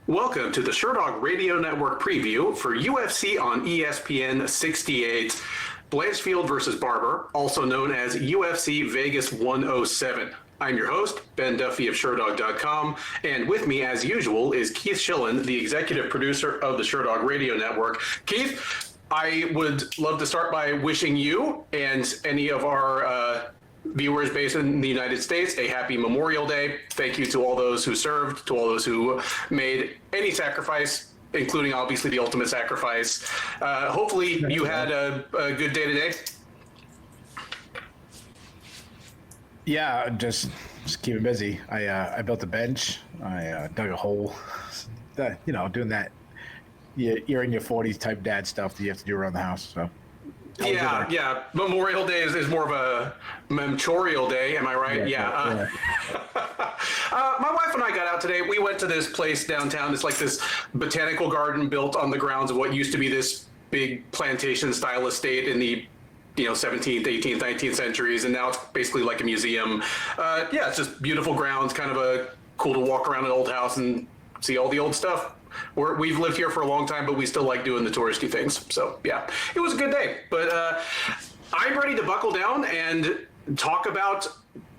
Welcome to the Sherdog Radio Network preview for UFC on ESPN 68, Blanchfield versus Barber, also known as UFC Vegas 107. I'm your host, Ben Duffy of Sherdog.com, and with me, as usual, is Keith Schillen, the executive producer of the Sherdog Radio Network. Keith, I would love to start by wishing you and any of our viewers based in the United States a happy Memorial Day. Thank you to all those who served, to all those who made any sacrifice, including obviously the ultimate sacrifice. Hopefully you had a good day today. Yeah, just keeping busy. I built a bench. I dug a hole. Doing that. You're in your 40s type dad stuff that you have to do around the house. So. Yeah. Memorial Day is more of a memorial day. Am I right? Yeah. My wife and I got out today. We went to this place downtown. It's like this botanical garden built on the grounds of what used to be this big plantation style estate in the 17th, 18th, 19th centuries, and now it's basically like a museum. It's just beautiful grounds, kind of cool to walk around an old house and see all the old stuff. We've lived here for a long time, but we still like doing the touristy things. So, yeah, it was a good day. But I'm ready to buckle down and talk about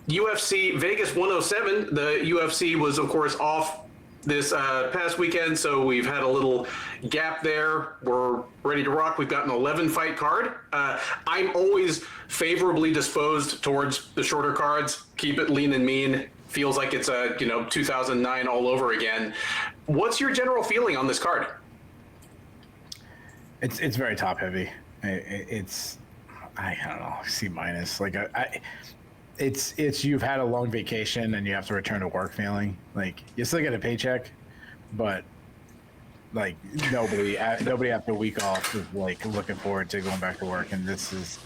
UFC Vegas 107. The UFC was, of course, off this past weekend, so we've had a little gap there. We're ready to rock. We've got an 11-fight card. I'm always favorably disposed towards the shorter cards. Keep it lean and mean. Feels like it's 2009 all over again. What's your general feeling on this card? It's very top heavy. It's I don't know, C minus. Like it's you've had a long vacation and you have to return to work feeling. Like you still get a paycheck, but like nobody after a week off is like looking forward to going back to work. And this is.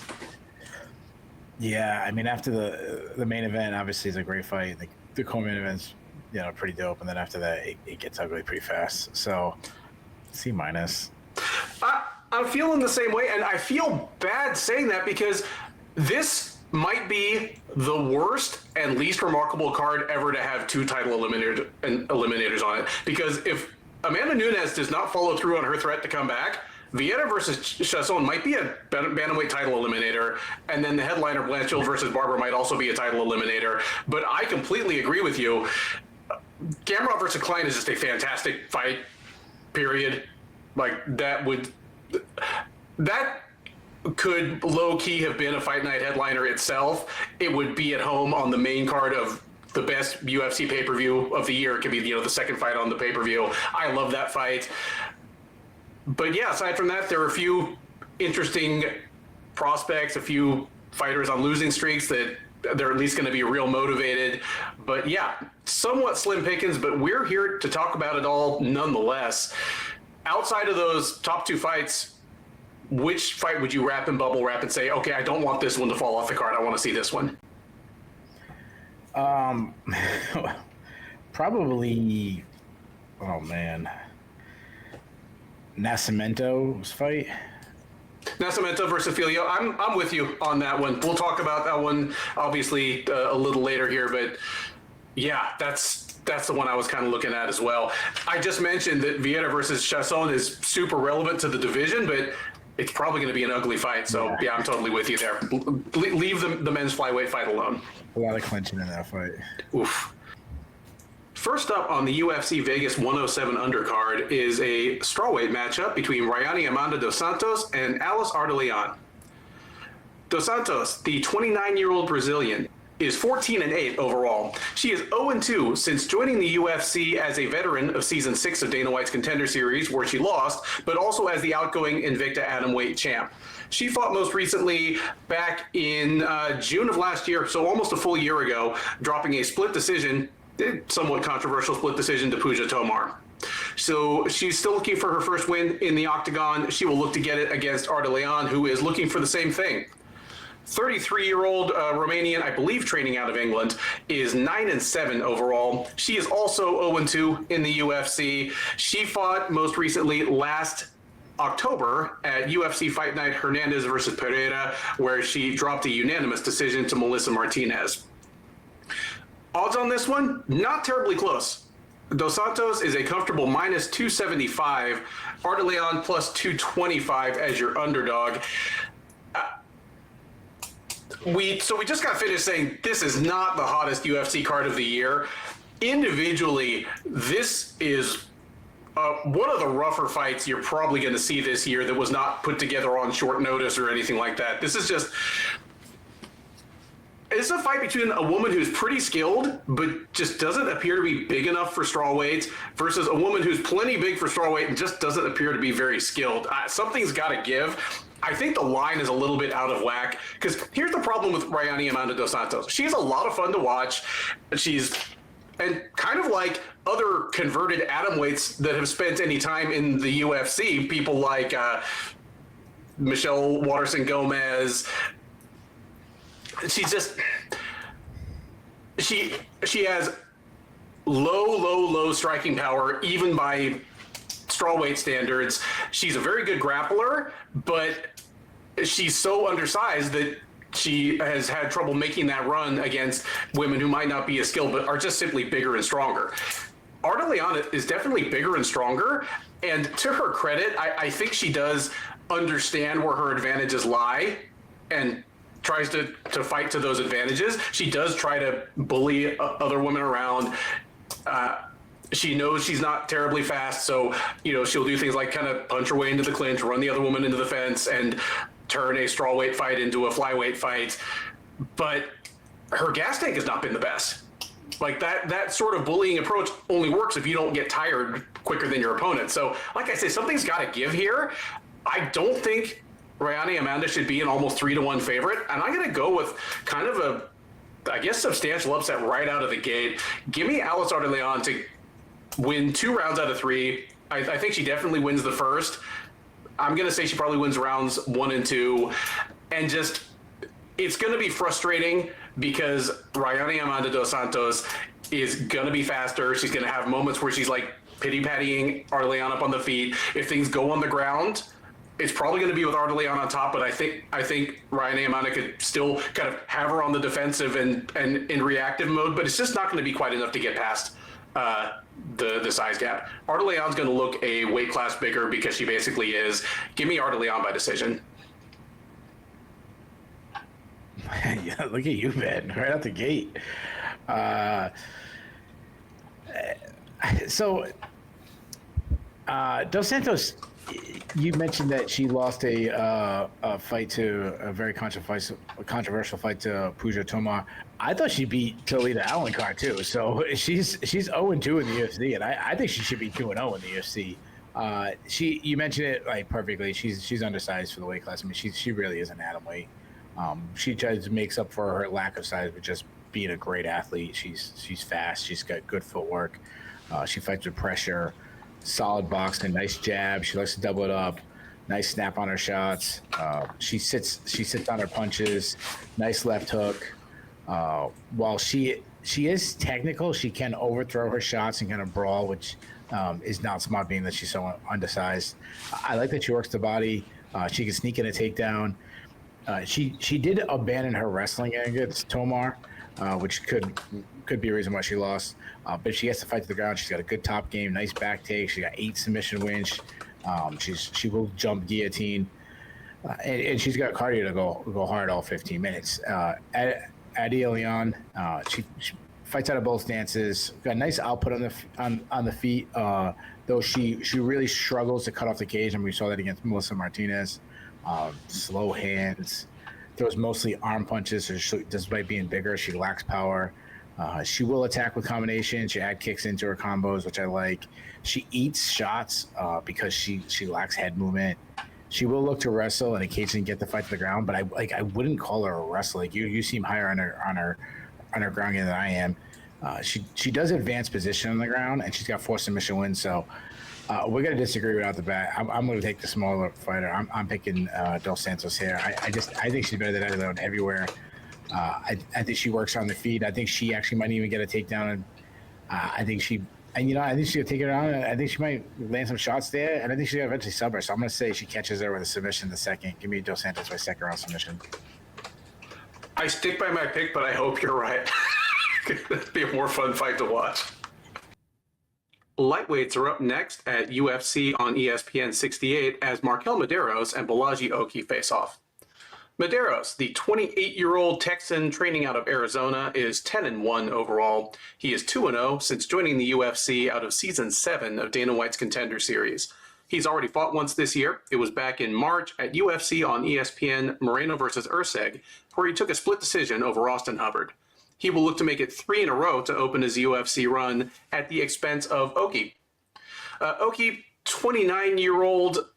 Yeah, I mean, after the main event, obviously, is a great fight. The co-main event's, pretty dope, and then after that, it gets ugly pretty fast. So, C minus. I'm feeling the same way, and I feel bad saying that because this might be the worst and least remarkable card ever to have two title eliminators on it. Because if Amanda Nunes does not follow through on her threat to come back, Vieira versus Chiasson might be a bantamweight title eliminator, and then the headliner Blanchfield versus Barber might also be a title eliminator. But I completely agree with you. Gamrot versus Klein is just a fantastic fight, period. Like, that could low-key have been a Fight Night headliner itself. It would be at home on the main card of the best UFC pay-per-view of the year. It could be, the second fight on the pay-per-view. I love that fight. But yeah, aside from that, there are a few interesting prospects, a few fighters on losing streaks that they're at least going to be real motivated. But yeah, somewhat slim pickings, but we're here to talk about it all nonetheless. Outside of those top two fights, which fight would you wrap in bubble wrap and say, okay, I don't want this one to fall off the card, I want to see this one? Probably, oh man, Nascimento's fight. Nascimento versus Filho. I'm with you on that one. We'll talk about that one obviously a little later here, but yeah, that's the one I was kind of looking at as well. I just mentioned that Vieira versus Chiasson is super relevant to the division, but it's probably going to be an ugly fight. So yeah, I'm totally with you there. Leave the men's flyweight fight alone. A lot of clinching in that fight. Oof. First up on the UFC Vegas 107 undercard is a strawweight matchup between Rayanne Amanda dos Santos and Alice Ardelean. Dos Santos, the 29-year-old Brazilian, is 14-8 overall. She is 0-2 since joining the UFC as a veteran of Season 6 of Dana White's Contender Series, where she lost, but also as the outgoing Invicta Atomweight champ. She fought most recently back in June of last year, so almost a full year ago, dropping a somewhat controversial split decision to Pooja Tomar. So she's still looking for her first win in the octagon. She will look to get it against Ardelean, who is looking for the same thing. 33-year-old Romanian, I believe training out of England, is 9-7 overall. She is also 0-2 in the UFC. She fought most recently last October at UFC Fight Night Hernandez versus Pereira, where she dropped a unanimous decision to Melissa Martinez. Odds on this one, not terribly close. Dos Santos is a comfortable minus 275. Ardelean plus 225 as your underdog. We just got finished saying this is not the hottest UFC card of the year. Individually, this is one of the rougher fights you're probably going to see this year that was not put together on short notice or anything like that. This is it's a fight between a woman who's pretty skilled, but just doesn't appear to be big enough for strawweights versus a woman who's plenty big for strawweight and just doesn't appear to be very skilled. Something's got to give. I think the line is a little bit out of whack because here's the problem with Rayanne Amanda Dos Santos. She's a lot of fun to watch. And kind of like other converted atomweights that have spent any time in the UFC, people like Michelle Waterson Gomez. She has low striking power, even by strawweight standards. She's a very good grappler, but she's so undersized that she has had trouble making that run against women who might not be as skilled, but are just simply bigger and stronger. Ardelean is definitely bigger and stronger, and to her credit, I think she does understand where her advantages lie and tries to fight to those advantages. She does try to bully other women around. She knows she's not terribly fast, so she'll do things like kind of punch her way into the clinch, run the other woman into the fence, and turn a strawweight fight into a flyweight fight. But her gas tank has not been the best. Like that sort of bullying approach only works if you don't get tired quicker than your opponent. So, like I say, something's got to give here. I don't think Rayanne Amanda should be an almost 3-1 favorite, and I'm going to go with kind of a, I guess, substantial upset right out of the gate. Give me Alice Ardelean to win 2 rounds out of 3. I think she definitely wins the first. I'm going to say she probably wins rounds 1 and 2, and just it's going to be frustrating because Rayanne Amanda Dos Santos is going to be faster. She's going to have moments where she's like pity-pattying Ardelean up on the feet. If things go on the ground, it's probably going to be with Ardelean on top, but I think Rayanne Amanda could still kind of have her on the defensive and in reactive mode, but it's just not going to be quite enough to get past the size gap. Ardelean's going to look a weight class bigger because she basically is. Give me Ardelean by decision. Yeah, look at you, man, right out the gate. So Dos Santos, you mentioned that she lost a fight to a very controversial fight to Puja Tomar. I thought she beat Talita Allan Carr too. So she's 0-2 in the UFC, and I think she should be 2-0 in the UFC. You mentioned it like perfectly. She's undersized for the weight class. I mean, she really is an atom weight. She just makes up for her lack of size with just being a great athlete. She's fast. She's got good footwork. She fights with pressure. Solid boxing, nice jab. She likes to double it up. Nice snap on her shots. She sits on her punches. Nice left hook. While she is technical, she can overthrow her shots and kind of brawl, which is not smart, being that she's so undersized. I like that she works the body. She can sneak in a takedown. She did abandon her wrestling against Tomar, which could be a reason why she lost. But if she has to fight to the ground, she's got a good top game, nice back take. She got 8 submission wins. She will jump guillotine, and she's got cardio to go hard all 15 minutes. Ardelean, she fights out of both stances. Got a nice output on the feet. Though she really struggles to cut off the cage, and we saw that against Melissa Martinez. Slow hands. Throws mostly arm punches, so despite being bigger, she lacks power. She will attack with combinations. She add kicks into her combos, which I like. She eats shots because she lacks head movement. She will look to wrestle and occasionally get the fight to the ground, but I wouldn't call her a wrestler. Like you seem higher on her ground game than I am. She does advance position on the ground, and she's got 4 submission wins. So we're gonna disagree right out the bat. I'm gonna take the smaller fighter. I'm picking Dos Santos here. I think she's better than anyone everywhere. I think she works on the feet. I think she actually might even get a takedown. And I think she'll take it on. I think she might land some shots there, and I think she'll eventually sub her. So I'm going to say she catches her with a submission in the second. Give me Dos Santos by second round submission. I stick by my pick, but I hope you're right. It'd be a more fun fight to watch. Lightweights are up next at UFC on ESPN 68 as MarQuel Medeiros and Bolaji Oki face off. Medeiros, the 28-year-old Texan training out of Arizona, is 10-1 overall. He is 2-0 since joining the UFC out of Season 7 of Dana White's Contender Series. He's already fought once this year. It was back in March at UFC on ESPN Moreno versus Urseg, where he took a split decision over Austin Hubbard. He will look to make it 3 in a row to open his UFC run at the expense of Oki. Oki, 29-year-old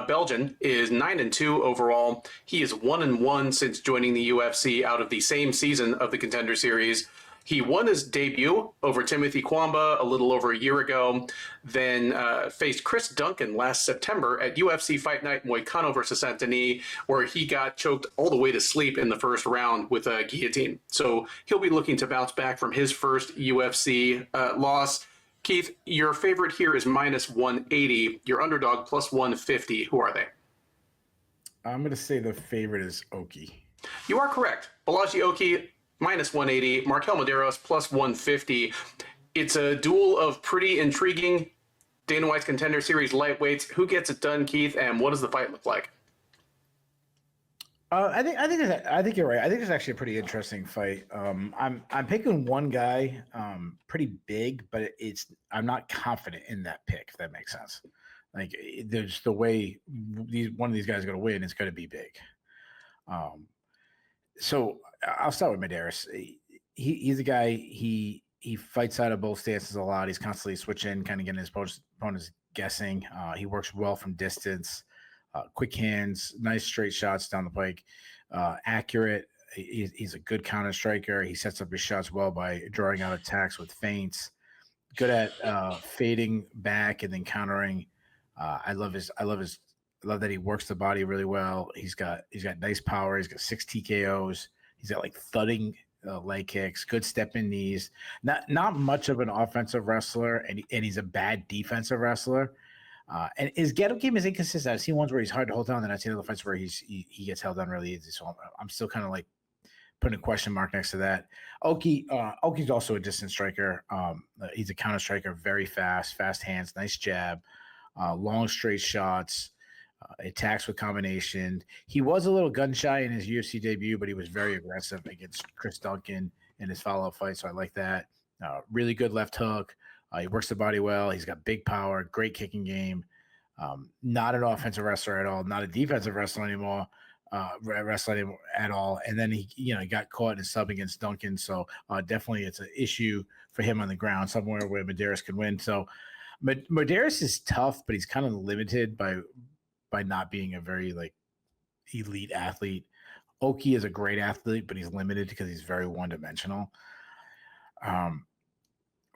Belgian, is 9-2 overall. He is 1-1 since joining the UFC out of the same season of the Contender Series. He won his debut over Timothy Kwamba a little over a year ago, then faced Chris Duncan last September at UFC Fight Night Moicano versus Saint-Denis, where he got choked all the way to sleep in the first round with a guillotine. So he'll be looking to bounce back from his first UFC loss. Keith, your favorite here is minus 180. Your underdog plus 150. Who are they? I'm going to say the favorite is Oki. You are correct. Bolaji Oki, minus 180. MarQuel Medeiros, plus 150. It's a duel of pretty intriguing Dana White's Contender Series lightweights. Who gets it done, Keith, and what does the fight look like? I think you're right. I think it's actually a pretty interesting fight. I'm picking one guy, pretty big, but I'm not confident in that pick. If that makes sense. Like there's the way one of these guys is going to win. It's going to be big. So I'll start with Medeiros. He's a guy. He fights out of both stances a lot. He's constantly switching, kind of getting his opponents guessing. He works well from distance. Quick hands, nice straight shots down the pike, accurate. He's a good counter striker. He sets up his shots well by drawing out attacks with feints. Good at fading back and then countering. I love that he works the body really well. He's got nice power. He's got 6 TKOs. He's got like thudding leg kicks, good step in knees. Not much of an offensive wrestler, and he's a bad defensive wrestler. And his get-up game is inconsistent. I've seen ones where he's hard to hold down, and I've seen other fights where he gets held down really easy. So I'm still kind of like putting a question mark next to that. Oki's also a distance striker. He's a counter striker, very fast hands, nice jab, long straight shots, attacks with combination. He was a little gun shy in his UFC debut, but he was very aggressive against Chris Duncan in his follow-up fight. So I like that. Really good left hook. He works the body well. He's got big power, great kicking game. Not an offensive wrestler at all. Not a defensive wrestler anymore. At all. And then he got caught in a sub against Duncan. So definitely it's an issue for him on the ground, somewhere where Medeiros can win. So Medeiros is tough, but he's kind of limited by not being a very like elite athlete. Oki is a great athlete, but he's limited because he's very one-dimensional.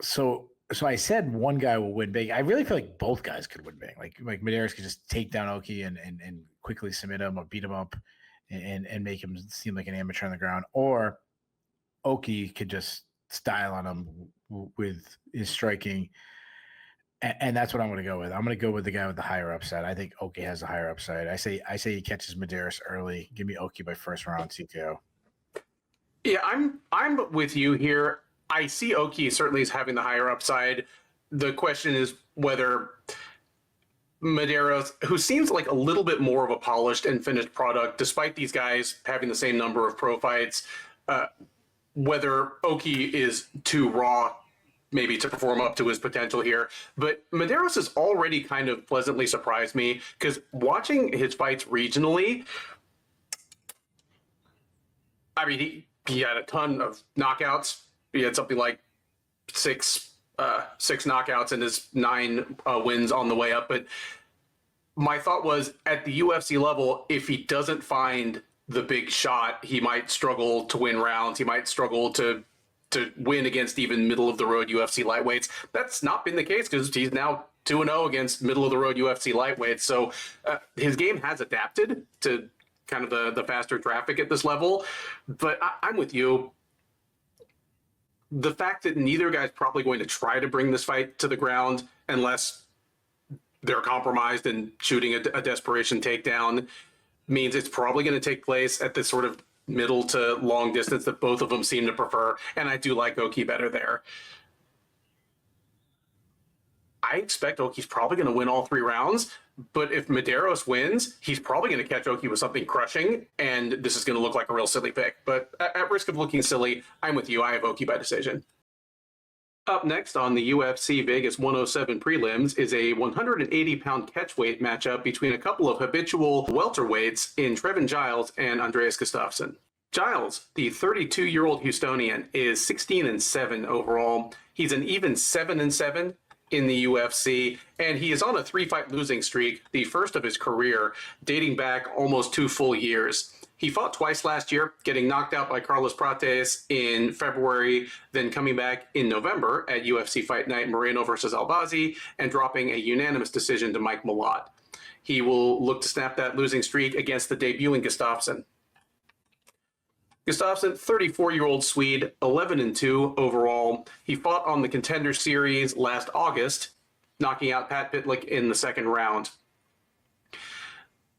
So I said one guy will win big. I really feel like both guys could win big. Like Medeiros could just take down Oki and quickly submit him or beat him up and make him seem like an amateur on the ground. Or Oki could just style on him with his striking. And that's what I'm going to go with. I'm going to go with the guy with the higher upside. I think Oki has the higher upside. I say he catches Medeiros early. Give me Oki by first round TKO. Yeah, I'm with you here. I see Oki certainly as having the higher upside. The question is whether Medeiros, who seems like a little bit more of a polished and finished product, despite these guys having the same number of pro fights, whether Oki is too raw maybe to perform up to his potential here. But Medeiros has already kind of pleasantly surprised me because watching his fights regionally, I mean, he had a ton of knockouts. He had something like six knockouts and his 9 wins on the way up. But my thought was at the UFC level, if he doesn't find the big shot, he might struggle to win rounds. He might struggle to win against even middle of the road UFC lightweights. That's not been the case because he's now 2-0 against middle of the road UFC lightweights. So his game has adapted to kind of the faster traffic at this level. But I'm with you. The fact that neither guy's probably going to try to bring this fight to the ground unless they're compromised and shooting a desperation takedown means it's probably going to take place at this sort of middle to long distance that both of them seem to prefer. And I do like Oki better there. I expect Oki's probably going to win all 3 rounds. But if Medeiros wins, he's probably going to catch Oki with something crushing, and this is going to look like a real silly pick. But at risk of looking silly, I'm with you. I have Oki by decision. Up next on the UFC Vegas 107 prelims is a 180-pound catchweight matchup between a couple of habitual welterweights in Trevin Giles and Andreas Gustafsson. Giles, the 32-year-old Houstonian, is 16-7 overall. He's an even 7-7 in the UFC, and he is on a 3-fight losing streak, the first of his career, dating back almost 2 full years. He fought twice last year, getting knocked out by Carlos Prates in February, then coming back in November at UFC Fight Night Moreno versus Albazi, and dropping a unanimous decision to Mike Malott. He will look to snap that losing streak against the debuting Gustafsson. Gustafsson, 34-year-old Swede, 11-2 overall. He fought on the Contender Series last August, knocking out Pat Pitlick in the second round.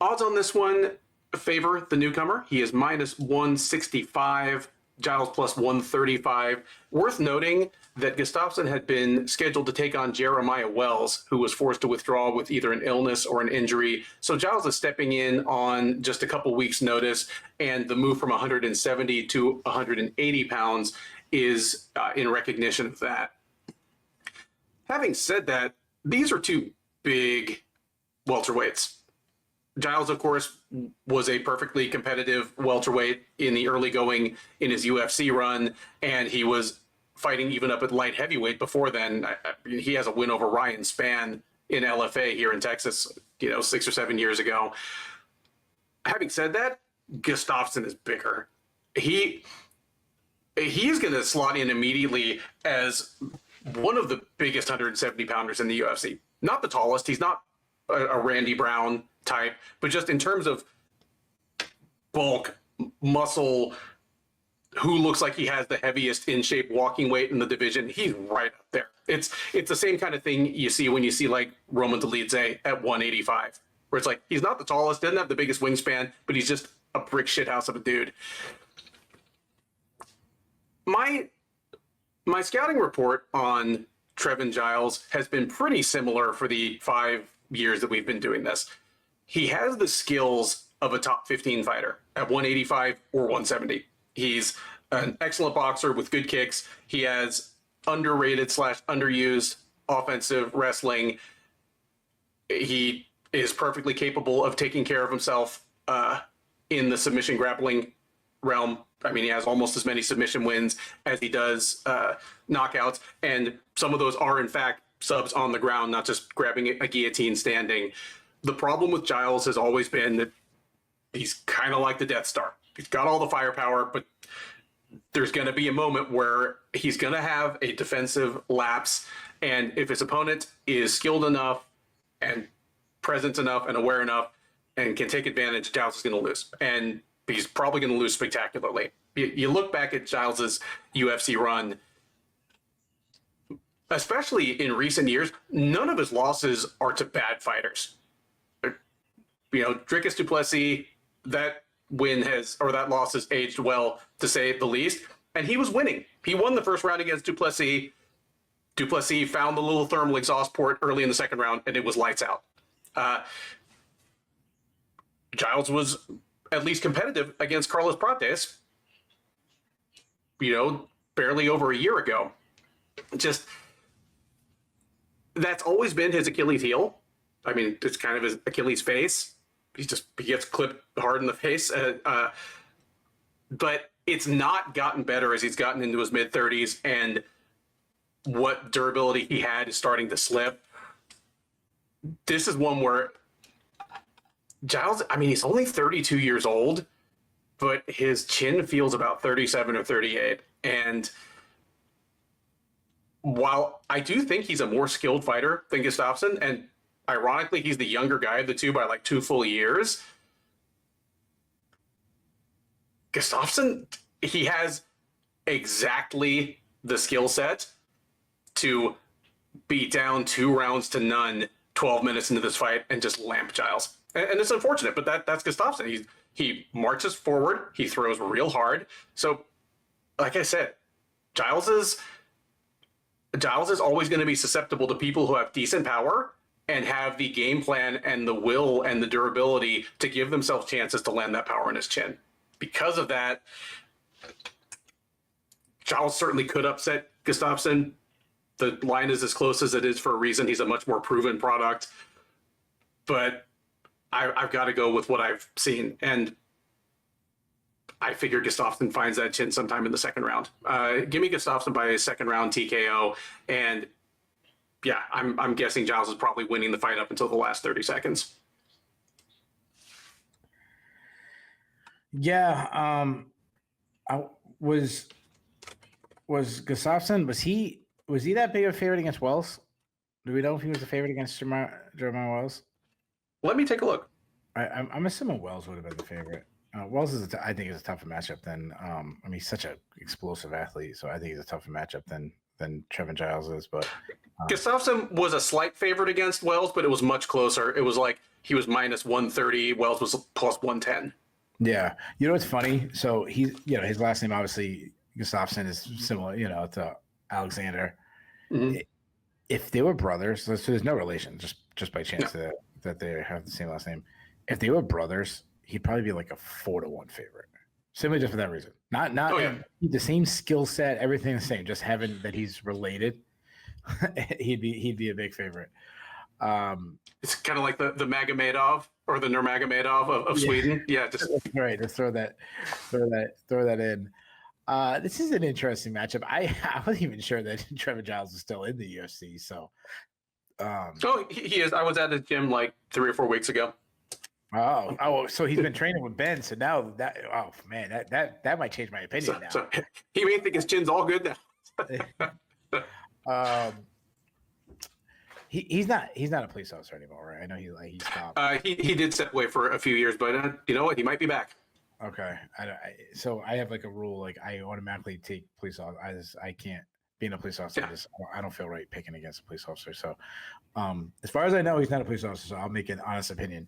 Odds on this one favor the newcomer. He is minus 165, Giles plus 135. Worth noting that Gustafsson had been scheduled to take on Jeremiah Wells, who was forced to withdraw with either an illness or an injury. So Giles is stepping in on just a couple weeks' notice, and the move from 170 to 180 pounds is in recognition of that. Having said that, these are 2 big welterweights. Giles, of course, was a perfectly competitive welterweight in the early going in his UFC run, and he was fighting even up at light heavyweight before then. He has a win over Ryan Spann in LFA here in Texas, 6 or 7 years ago. Having said that, Gustafsson is bigger. He's going to slot in immediately as one of the biggest 170-pounders in the UFC. Not the tallest. He's not a Randy Brown type, but just in terms of bulk, muscle, who looks like he has the heaviest in shape walking weight in the division, he's right up there. It's the same kind of thing you see when you see like Roman Dolidze at 185, where it's like, he's not the tallest, doesn't have the biggest wingspan, but he's just a brick shithouse of a dude. My scouting report on Trevin Giles has been pretty similar for the 5 years that we've been doing this. He has the skills of a top 15 fighter at 185 or 170. He's an excellent boxer with good kicks. He has underrated / underused offensive wrestling. He is perfectly capable of taking care of himself in the submission grappling realm. I mean, he has almost as many submission wins as he does knockouts, and some of those are, in fact, subs on the ground, not just grabbing a guillotine standing. The problem with Giles has always been that he's kind of like the Death Star. He's got all the firepower, but there's going to be a moment where he's going to have a defensive lapse, and if his opponent is skilled enough and present enough and aware enough and can take advantage, Giles is going to lose, and he's probably going to lose spectacularly. You look back at Giles's UFC run, especially in recent years, none of his losses are to bad fighters. Dricus du Plessis, that loss has aged well, to say the least. And he was winning. He won the first round against du Plessis. Du Plessis found the little thermal exhaust port early in the second round, and it was lights out. Giles was at least competitive against Carlos Prates, barely over a year ago. Just, that's always been his Achilles heel. I mean, it's kind of his Achilles face. He gets clipped hard in the face. But it's not gotten better as he's gotten into his mid-30s, and what durability he had is starting to slip. This is one where Giles, he's only 32 years old, but his chin feels about 37 or 38. And while I do think he's a more skilled fighter than Gustafsson, and ironically, he's the younger guy of the two by like 2 full years, Gustafsson, he has exactly the skill set to be down 2 rounds to none 12 minutes into this fight and just lamp Giles. And it's unfortunate, but that's Gustafsson. He marches forward. He throws real hard. So, like I said, Giles is Giles is always going to be susceptible to people who have decent power and have the game plan and the will and the durability to give themselves chances to land that power in his chin. Because of that, Giles certainly could upset Gustafsson. The line is as close as it is for a reason. He's a much more proven product. But I've got to go with what I've seen. And I figure Gustafsson finds that chin sometime in the second round. Give me Gustafsson by a second round TKO. And yeah, I'm guessing Giles is probably winning the fight up until the last 30 seconds. Yeah. Was Gustafsson, was he that big of a favorite against Wells? Do we know if he was a favorite against Jeremiah Wells? Let me take a look. I'm assuming Wells would have been the favorite. Wells is, I think, is a tougher matchup than. I mean, he's such an explosive athlete, so I think he's a tougher matchup than Trevin Giles is. But Gustafsson was a slight favorite against Wells, but it was much closer. It was like he was minus 130. Wells was plus 110. Yeah, you know what's funny? So he's, his last name obviously Gustafsson is similar, to Alexander. Mm-hmm. If they were brothers, so there's no relation, just by chance that they have the same last name. If they were brothers, he'd probably be like a 4-1 favorite. Simply just for that reason. Not the same skill set, everything the same. Just having that he's related, he'd be a big favorite. It's kind of like the Magomedov or the Nurmagomedov of Sweden. Yeah, just right. Just throw that in. This is an interesting matchup. I wasn't even sure that Trevin Giles is still in the UFC. So, he is. I was at the gym like 3 or 4 weeks ago. Oh, so he's been training with Ben. So now that might change my opinion now. So he may think his chin's all good now. He's not a police officer anymore, right? I know he stopped. He did step away for a few years, but you know what? He might be back. Okay. So I have like a rule, like I automatically take police officers. I can't, being a police officer, I don't feel right picking against a police officer. So as far as I know, he's not a police officer, so I'll make an honest opinion.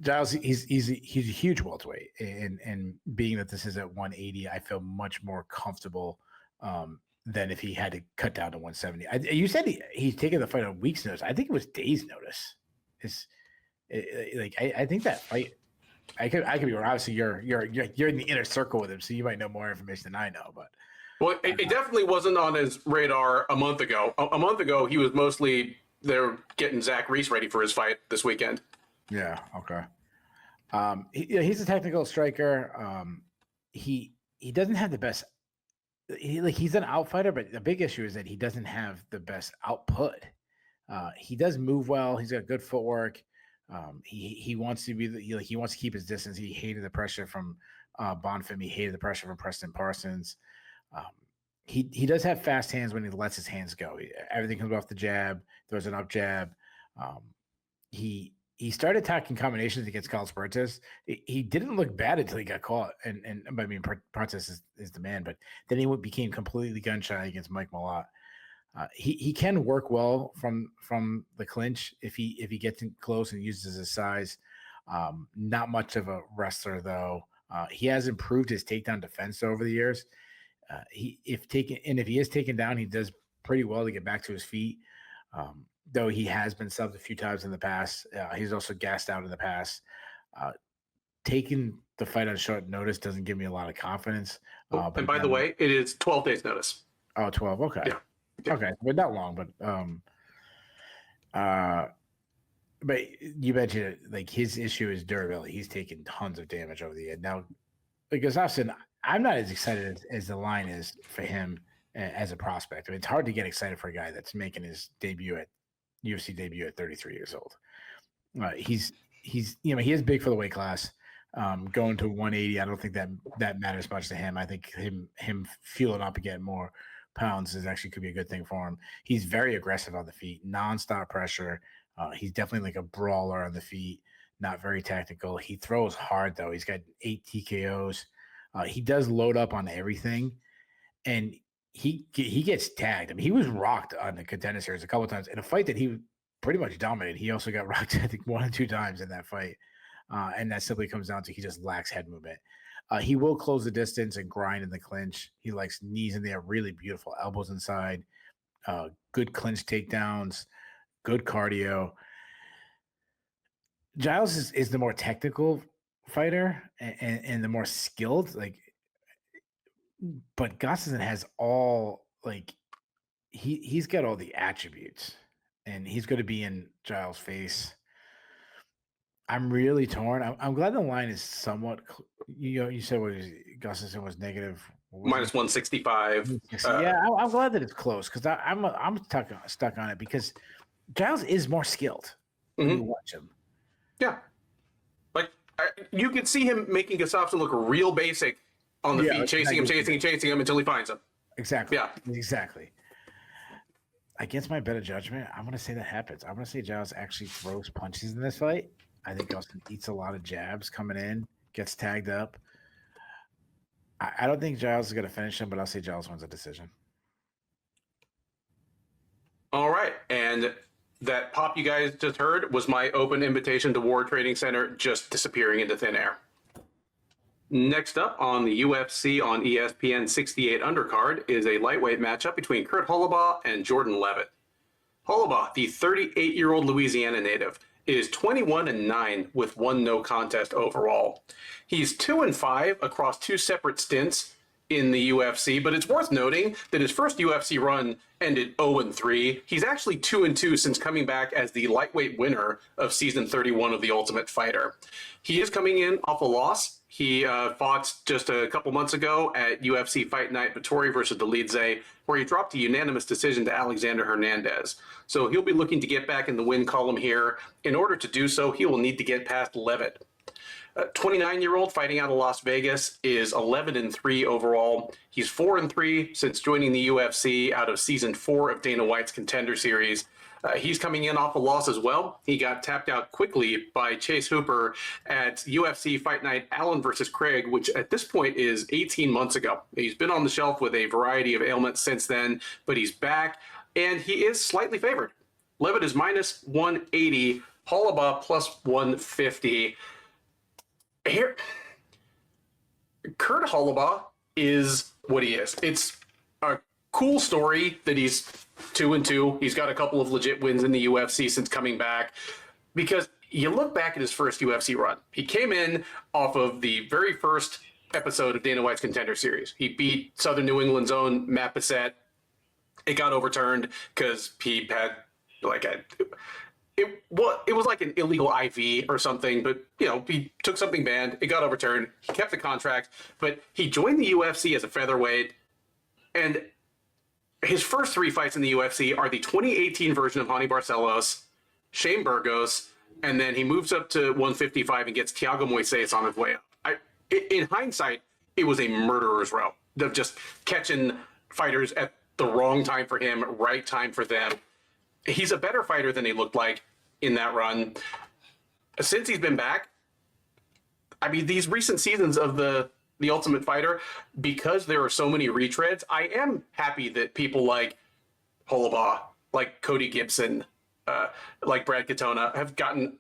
Giles, he's a huge welterweight, and being that this is at 180, I feel much more comfortable than if he had to cut down to 170. You said he's taking the fight on weeks' notice. I think it was days' notice. I think that fight. I could be wrong. Obviously, you're in the inner circle with him, so you might know more information than I know. But it definitely wasn't on his radar a month ago. A month ago, he was mostly there getting Zach Reese ready for his fight this weekend. Yeah. Okay. He's a technical striker. He doesn't have the best. He's an outfighter, but the big issue is that he doesn't have the best output. He does move well. He's got good footwork. He wants to be he wants to keep his distance. He hated the pressure from Bonfim. He hated the pressure from Preston Parsons. He does have fast hands when he lets his hands go. Everything comes off the jab. There's an up jab. He started attacking combinations against Carlos Puertas. He didn't look bad until he got caught. And I mean, Puertas is the man, but then he became completely gun shy against Mike Malott. He can work well from the clinch if he gets in close and uses his size. Not much of a wrestler though. He has improved his takedown defense over the years. If he is taken down, he does pretty well to get back to his feet. Though he has been subbed a few times in the past. He's also gassed out in the past. Taking the fight on short notice doesn't give me a lot of confidence. And by the way, it is 12 days notice. Oh, 12. Okay. Yeah. Okay. But not long, but you mentioned it, like his issue is durability. He's taken tons of damage over the year. Now, because I'm not as excited as the line is for him as a prospect. I mean, it's hard to get excited for a guy that's making his UFC debut at 33 years old. He is big for the weight class. Going to 180, I don't think that matters much to him. I think him fueling up and getting more pounds could be a good thing for him. He's very aggressive on the feet, nonstop pressure. He's definitely like a brawler on the feet, not very tactical. He throws hard though. He's got 8 TKOs. He does load up on everything, and he gets tagged. I mean, he was rocked on the Contender Series a couple of times in a fight that he pretty much dominated. He also got rocked, I think, 1 or 2 times in that fight. And that simply comes down to he just lacks head movement. He will close the distance and grind in the clinch. He likes knees in there, really beautiful elbows inside. good clinch takedowns, good cardio. Giles is the more technical fighter and the more skilled, but Gustafsson has all he's got all the attributes, and he's going to be in Giles' face. I'm really torn. I'm glad the line is somewhat. You said Gustafsson was negative minus 165. Yeah, I'm glad that it's close because I'm stuck on it because Giles is more skilled when you watch him. Yeah, you could see him making Gustafsson look real basic on the feet, chasing him until he finds him. Exactly. Yeah, exactly. Against my better judgment, I'm going to say that happens. I'm going to say Giles actually throws punches in this fight. I think Dustin eats a lot of jabs coming in, gets tagged up. I don't think Giles is going to finish him, but I'll say Giles wins a decision. All right. And that pop you guys just heard was my open invitation to War Trading Center just disappearing into thin air. Next up on the UFC on ESPN 68 undercard is a lightweight matchup between Kurt Holobaugh and Jordan Leavitt. Holobaugh, the 38-year-old Louisiana native, is 21-9 with 1 no contest overall. He's 2-5 across 2 separate stints in the UFC, but it's worth noting that his first UFC run ended 0-3. He's actually 2-2 since coming back as the lightweight winner of season 31 of The Ultimate Fighter. He is coming in off a loss. He fought just a couple months ago at UFC Fight Night Vettori versus Dolidze, where he dropped a unanimous decision to Alexander Hernandez. So he'll be looking to get back in the win column here. In order to do so, he will need to get past Leavitt. 29-year-old fighting out of Las Vegas is 11-3 overall. He's 4-3 since joining the UFC out of season 4 of Dana White's Contender Series. He's coming in off a loss as well. He got tapped out quickly by Chase Hooper at UFC Fight Night Allan versus Craig, which at this point is 18 months ago. He's been on the shelf with a variety of ailments since then, but he's back, and he is slightly favored. Leavitt is minus 180, Holobaugh plus 150. Here, Kurt Holobaugh is what he is. It's a cool story that he's 2-2. He's got a couple of legit wins in the UFC since coming back, because you look back at his first UFC run. He came in off of the very first episode of Dana White's Contender Series. He beat Southern New England's own Matt Bissett. It got overturned because he had it was like an illegal IV or something, but he took something banned. It got overturned. He kept the contract, but he joined the UFC as a featherweight, and his first 3 fights in the UFC are the 2018 version of Hani Barcelos, Shane Burgos, and then he moves up to 155 and gets Thiago Moises on his way up. In hindsight, it was a murderer's row of just catching fighters at the wrong time for him, right time for them. He's a better fighter than he looked like in that run. Since he's been back, these recent seasons of the Ultimate Fighter, because there are so many retreads, I am happy that people like Holobaugh, like Cody Gibson, like Brad Katona have gotten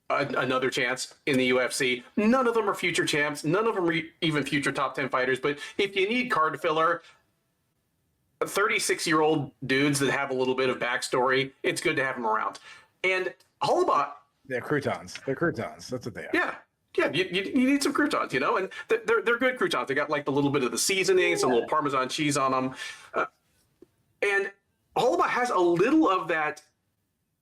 another chance in the UFC. None of them are future champs. None of them are even future top 10 fighters. But if you need card filler, 36-year-old dudes that have a little bit of backstory, it's good to have them around. And Holobaugh, they're croutons. They're croutons. That's what they are. Yeah. Yeah, you need some croutons, and they're good croutons. They got like the little bit of the seasoning, some little Parmesan cheese on them. And Holobaugh has a little of that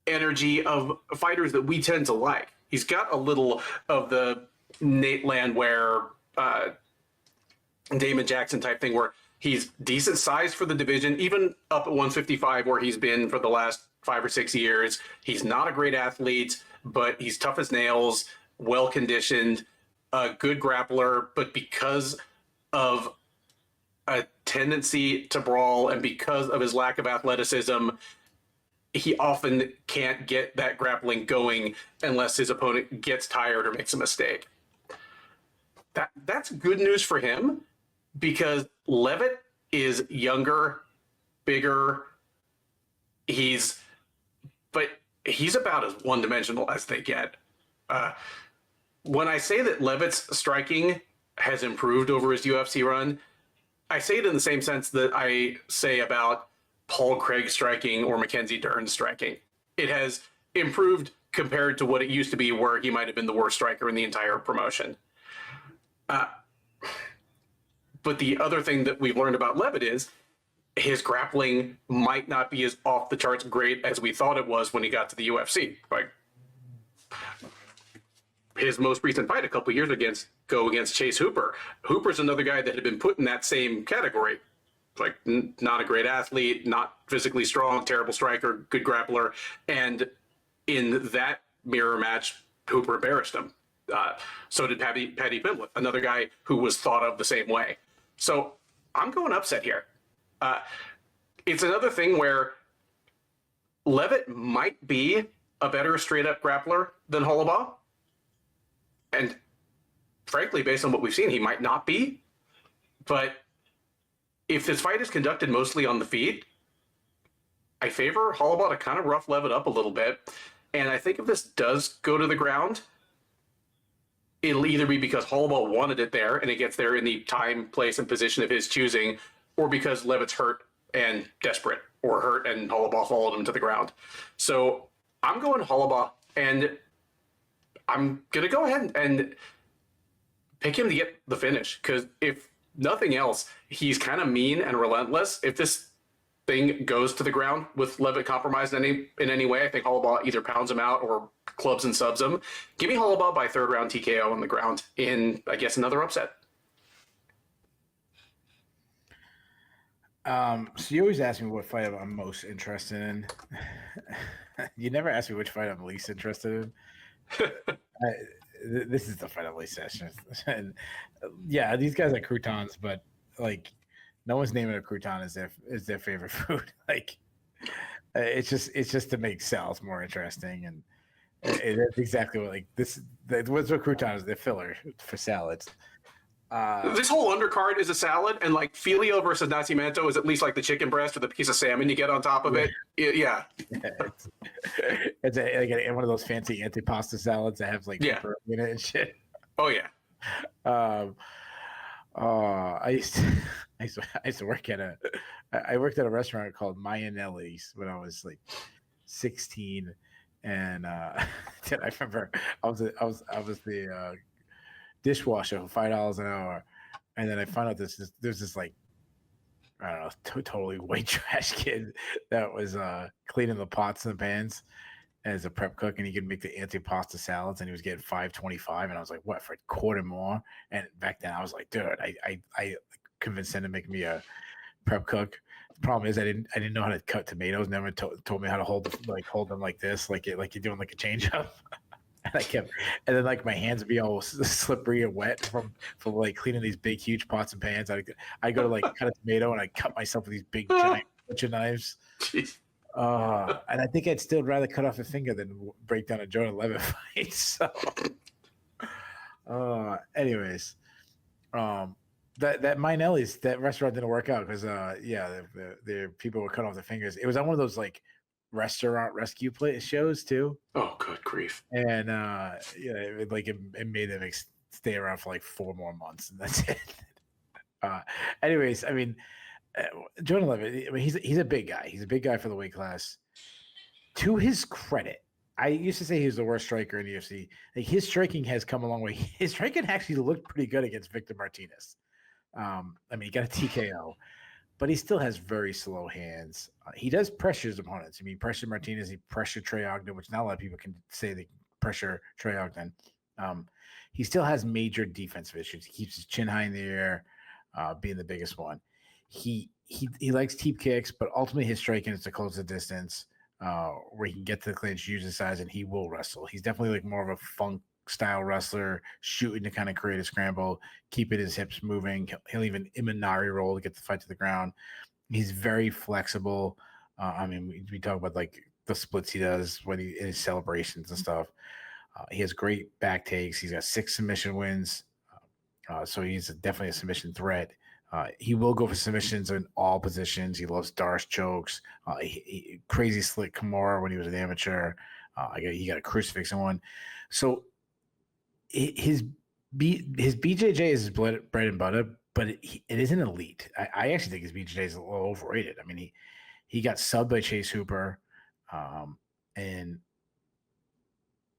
energy of fighters that we tend to like. He's got a little of the Nate Landwehr, Damon Jackson type thing where he's decent size for the division, even up at 155 where he's been for the last 5 or 6 years. He's not a great athlete, but he's tough as nails, well-conditioned, a good grappler, but because of a tendency to brawl and because of his lack of athleticism, he often can't get that grappling going unless his opponent gets tired or makes a mistake. That's good news for him, because Leavitt is younger, bigger. He's about as one-dimensional as they get. When I say that Leavitt's striking has improved over his UFC run, I say it in the same sense that I say about Paul Craig striking or Mackenzie Dern striking. It has improved compared to what it used to be, where he might have been the worst striker in the entire promotion. But the other thing that we've learned about Leavitt is his grappling might not be as off the charts great as we thought it was when he got to the UFC. Like his most recent fight a couple years against Chase Hooper. Hooper's another guy that had been put in that same category. Like not a great athlete, not physically strong, terrible striker, good grappler. And in that mirror match, Hooper embarrassed him. So did Paddy Pimblett, another guy who was thought of the same way. So I'm going upset here. It's another thing where Leavitt might be a better straight-up grappler than Holobaugh. And frankly, based on what we've seen, he might not be. But if this fight is conducted mostly on the feet, I favor Holobaugh to kind of rough Leavitt up a little bit. And I think if this does go to the ground, it'll either be because Holobaugh wanted it there and it gets there in the time, place, and position of his choosing, or because Leavitt's hurt and desperate, or hurt and Holobaugh followed him to the ground. So I'm going Holobaugh, and I'm going to go ahead and pick him to get the finish, because if nothing else, he's kind of mean and relentless. If this thing goes to the ground with Leavitt compromised in any way, I think Holobaugh either pounds him out or clubs and subs him. Give me Holobaugh by third round TKO on the ground in, I guess, another upset. So you always ask me what fight I'm most interested in. You never ask me which fight I'm least interested in. This is the fight I'm least interested in. And yeah, these guys are croutons, but like no one's naming a crouton as their favorite food. Like it's just to make sales more interesting, and that's exactly what what's what crouton is, the filler for salads. This whole undercard is a salad, and like Filho versus Nascimento is at least like the chicken breast with a piece of salmon you get on top of it. Yeah. It's like one of those fancy antipasta salads that have like pepper in it and shit. Oh yeah. I used to work I worked at a restaurant called Mayanelli's when I was like 16, and I remember I was the dishwasher for $5 an hour, and then I found out there's this like, I don't know, totally white trash kid that was cleaning the pots and the pans as a prep cook, and he could make the antipasta salads, and he was getting $5.25, and I was like, what, for a quarter more? And back then I was like, dude, I convinced him to make me a prep cook. The problem is I didn't know how to cut tomatoes. Never told me how to hold them like this, like you're doing like a change up. And then like my hands would be all slippery and wet from like cleaning these big, huge pots and pans. I go to like cut a tomato, and I cut myself with these big, giant butcher knives. Jeez. And I think I'd still rather cut off a finger than break down a Jordan Leavitt fight. So, anyways, that Minelli's, that restaurant didn't work out because the people were cut off their fingers. It was on one of those like restaurant rescue shows too. Oh, good grief! And it made them stay around for like 4 more months, and that's it. Anyways, I mean, Jordan Leavitt, I mean, he's a big guy. He's a big guy for the weight class. To his credit, I used to say he was the worst striker in the UFC. Like, his striking has come a long way. His striking actually looked pretty good against Victor Martinez. I mean, he got a TKO, but he still has very slow hands. He does pressure his opponents. I mean, he pressured Martinez, he pressured Trey Ogden, which not a lot of people can say they pressure Trey Ogden. He still has major defensive issues. He keeps his chin high in the air, being the biggest one. He likes teep kicks, but ultimately his striking is to close the distance, where he can get to the clinch, use his size, and he will wrestle. He's definitely like more of a funk style wrestler, shooting to kind of create a scramble, keeping his hips moving. He'll even Imanari roll to get the fight to the ground. He's very flexible. I mean, we talk about like the splits he does when he in his celebrations and stuff. He has great back takes. He's got 6 submission wins, so he's definitely a submission threat. He will go for submissions in all positions. He loves Darce chokes. Crazy slick Kimura when he was an amateur. He got a crucifix in one. So his BJJ is his bread and butter, but it isn't elite. I actually think his BJJ is a little overrated. I mean, He got subbed by Chase Hooper. And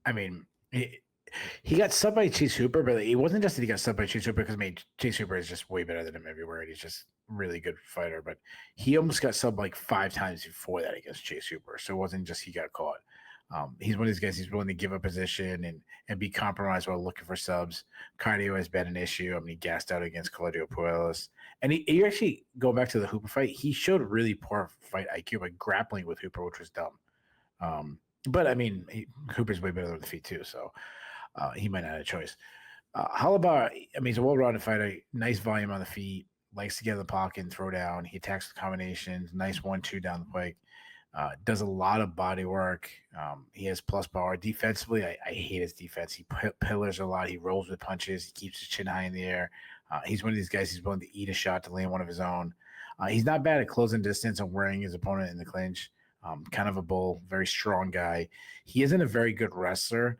I mean, he got subbed by Chase Hooper, but it wasn't just that he got subbed by Chase Hooper because Chase Hooper is just way better than him everywhere. And he's just a really good fighter, but he almost got subbed like 5 times before that against Chase Hooper. So it wasn't just he got caught. He's one of these guys. He's willing to give up position and be compromised while looking for subs. Cardio has been an issue. I mean, he gassed out against Claudio Puelles. And he actually, going back to the Hooper fight, he showed really poor fight IQ by grappling with Hooper, which was dumb. But I mean, Hooper's way better on the feet too, so he might not have a choice. Holobaugh, I mean, he's a well-rounded fighter. Nice volume on the feet. Likes to get in the pocket and throw down. He attacks with combinations. Nice 1-2 down the pike. Does a lot of body work. He has plus power. Defensively, I hate his defense. He pillars a lot. He rolls with punches. He keeps his chin high in the air. He's one of these guys who's willing to eat a shot to land one of his own. He's not bad at closing distance and wearing his opponent in the clinch. Kind of a bull, very strong guy. He isn't a very good wrestler.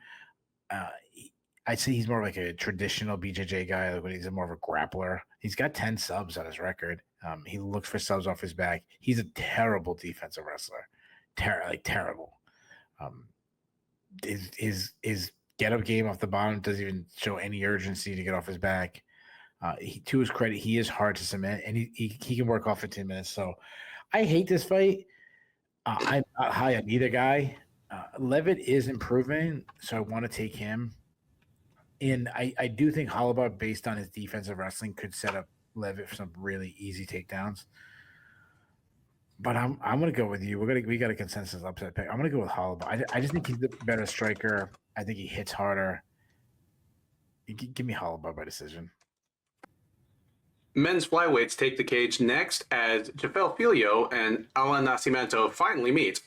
I'd say he's more like a traditional BJJ guy, but he's more of a grappler. He's got 10 subs on his record. He looks for subs off his back. He's a terrible defensive wrestler. Terrible. His get-up game off the bottom doesn't even show any urgency to get off his back. To his credit, he is hard to cement, and he can work off 15 minutes. So I hate this fight. I'm not high on either guy. Leavitt is improving, so I want to take him. And I do think Holobaugh, based on his defensive wrestling, could set up Leavitt for some really easy takedowns. But I'm going to go with you. We got a consensus upset pick. I'm going to go with Holobaugh. I just think he's the better striker. I think he hits harder. Give me Holobaugh by decision. Men's flyweights take the cage next as Jafel Filho and Allan Nascimento finally meet.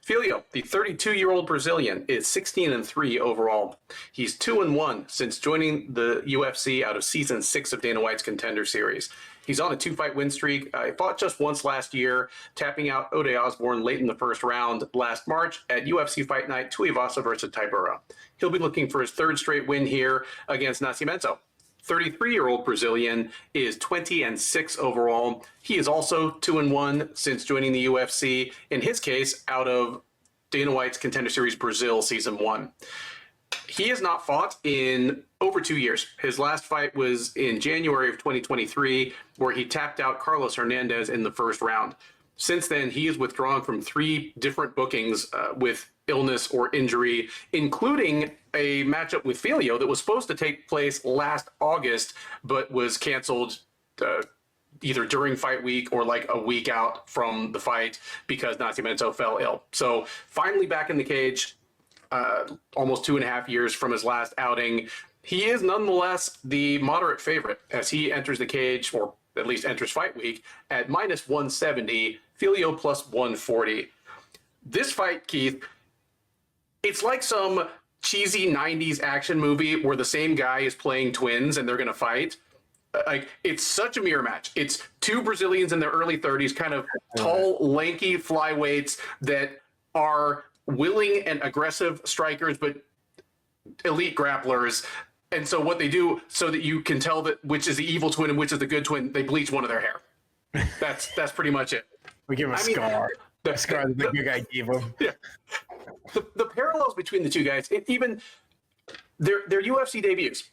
Filho, the 32-year-old Brazilian, is 16-3 overall. He's 2-1 since joining the UFC out of season 6 of Dana White's Contender Series. He's on a 2-fight win streak. He fought just once last year, tapping out Ode Osborne late in the first round last March at UFC Fight Night Tuivasa versus Tybura. He'll be looking for his 3rd straight win here against Nascimento. 33-year-old Brazilian is 20-6 overall. He is also 2-1 since joining the UFC, in his case, out of Dana White's Contender Series Brazil Season 1. He has not fought in over 2 years. His last fight was in January of 2023, where he tapped out Carlos Hernandez in the first round. Since then, he has withdrawn from 3 different bookings with illness or injury, including a matchup with Filho that was supposed to take place last August, but was canceled either during fight week or like a week out from the fight because Nascimento fell ill. So finally back in the cage, almost 2.5 years from his last outing. He is nonetheless the moderate favorite as he enters the cage, or at least enters fight week, at minus 170, Filho plus 140. This fight, Keith, it's like some cheesy 90s action movie where the same guy is playing twins and they're going to fight. Like, it's such a mirror match. It's 2 Brazilians in their early 30s, kind of tall, lanky flyweights that are willing and aggressive strikers, but elite grapplers. And so what they do, so that you can tell that which is the evil twin and which is the good twin, they bleach one of their hair. That's pretty much it. We give him a scar. The scar that the big guy gave him. Yeah. The parallels between the two guys, even their UFC debuts.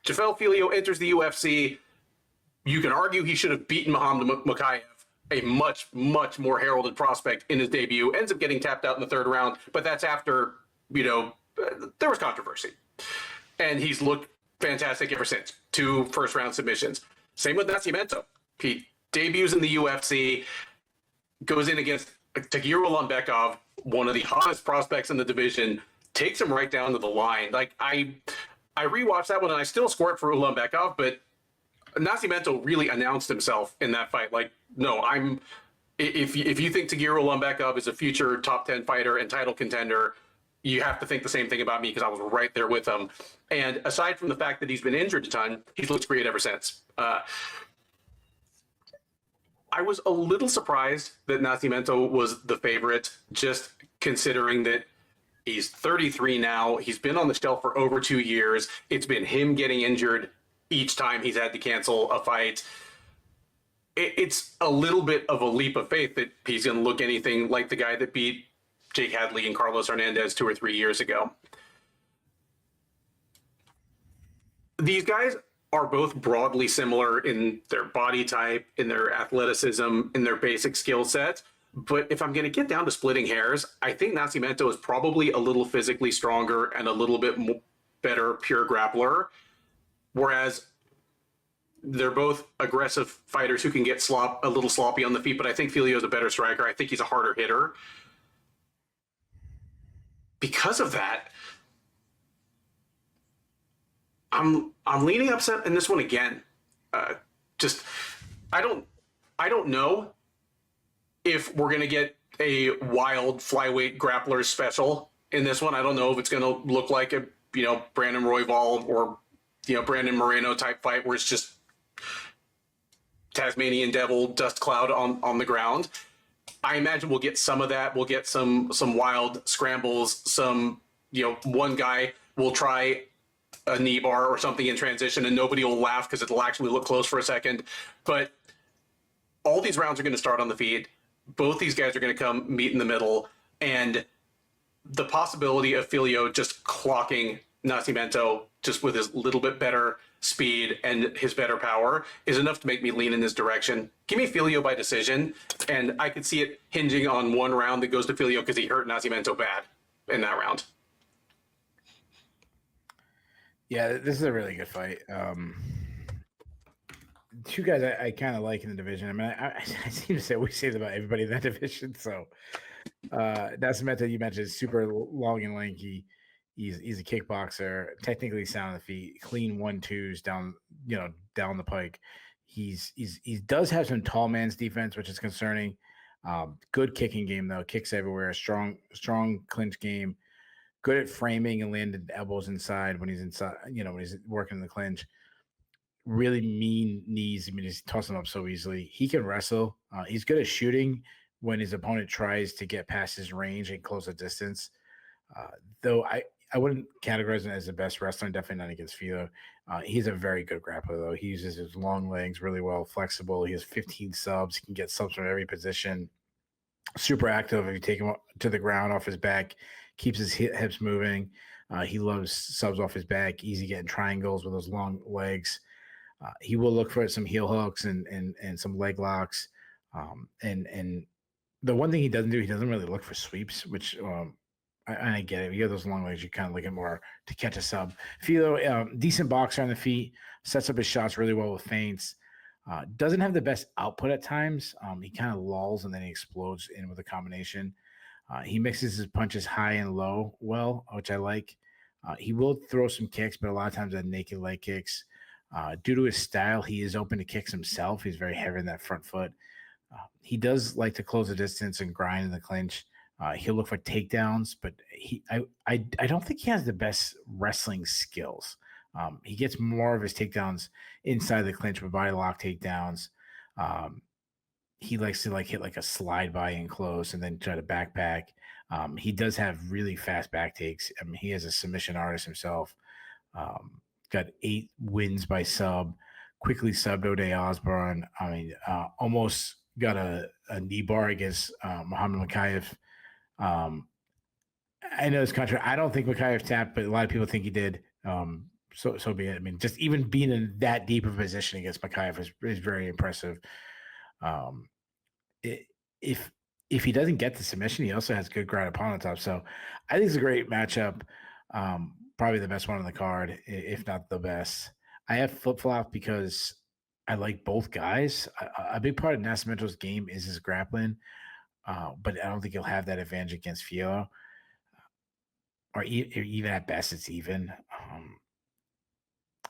Jafel Filho enters the UFC. You can argue he should have beaten Muhammad Mokaev, a much, much more heralded prospect in his debut. Ends up getting tapped out in the 3rd round, but that's after, there was controversy. And he's looked fantastic ever since. 2 first-round submissions. Same with Nascimento. He debuts in the UFC, goes in against Tagir Ulanbekov, one of the hottest prospects in the division, takes him right down to the line. Like, I rewatched that one and I still squirt for Ulanbekov, but Nascimento really announced himself in that fight. Like, no, if you think Tagir Ulanbekov is a future top 10 fighter and title contender, you have to think the same thing about me because I was right there with him. And aside from the fact that he's been injured a ton, he's looked great ever since. I was a little surprised that Nascimento was the favorite, just considering that he's 33 now. He's been on the shelf for over 2 years. It's been him getting injured each time he's had to cancel a fight. it's a little bit of a leap of faith that he's going to look anything like the guy that beat Jake Hadley and Carlos Hernandez 2 or 3 years ago. These guys are both broadly similar in their body type, in their athleticism, in their basic skill sets. But if I'm going to get down to splitting hairs, I think Nascimento is probably a little physically stronger and a little bit better pure grappler. Whereas they're both aggressive fighters who can get a little sloppy on the feet, but I think Filho is a better striker. I think he's a harder hitter. Because of that, I'm leaning upset in this one again. I don't know if we're gonna get a wild flyweight grappler special in this one. I don't know if it's gonna look like a Brandon Royval or Brandon Moreno type fight where it's just Tasmanian Devil dust cloud on the ground. I imagine we'll get some of that. We'll get some wild scrambles. One guy will try a knee bar or something in transition and nobody will laugh because it'll actually look close for a second. But all these rounds are going to start on the feet. Both these guys are going to come meet in the middle. And the possibility of Filho just clocking Nascimento just with his little bit better speed and his better power is enough to make me lean in this direction. Give me Filho by decision, and I could see it hinging on one round that goes to Filho because he hurt Nascimento bad in that round. Yeah, this is a really good fight. Two guys I kind of like in the division. I mean, I seem to say we say about everybody in that division. So Nascimento, you mentioned, is super long and lanky. He's a kickboxer, technically sound on the feet, clean 1-2s down the pike. He does have some tall man's defense, which is concerning. Good kicking game though, kicks everywhere. Strong clinch game. Good at framing and landing elbows inside when he's inside. When he's working in the clinch. Really mean knees. I mean, he's tossing up so easily. He can wrestle. He's good at shooting when his opponent tries to get past his range and close the distance. Though I wouldn't categorize him as the best wrestler, definitely not against Filho. He's a very good grappler, though. He uses his long legs really well, flexible. He has 15 subs. He can get subs from every position. Super active if you take him to the ground off his back, keeps his hips moving. He loves subs off his back, easy getting triangles with those long legs. He will look for some heel hooks and some leg locks. And the one thing he doesn't do, he doesn't really look for sweeps, which I get it. You have those long legs, you kind of looking more to catch a sub. Filho, decent boxer on the feet, sets up his shots really well with feints. Doesn't have the best output at times. He kind of lulls and then he explodes in with a combination. He mixes his punches high and low well, which I like. He will throw some kicks, but a lot of times they're naked leg kicks. Due to his style, he is open to kicks himself. He's very heavy in that front foot. He does like to close the distance and grind in the clinch. He'll look for takedowns, but I don't think he has the best wrestling skills. He gets more of his takedowns inside the clinch with body lock takedowns. He likes to hit like a slide by in close and then try to backpack. He does have really fast back takes. I mean, he is a submission artist himself. Got 8 wins by sub, quickly subbed O'Day Osborne. I mean, almost got a knee bar against Muhammad Makayev. I know it's contrary. I don't think Makayev tapped, but a lot of people think he did. So be it. I mean, just even being in that deep of a position against Makayev is very impressive. If he doesn't get the submission, he also has good ground upon the top. So I think it's a great matchup. Probably the best one on the card, if not the best. I have flip-flop because I like both guys. A big part of Nascimento's game is his grappling, but I don't think he'll have that advantage against Filho. Or even at best, it's even.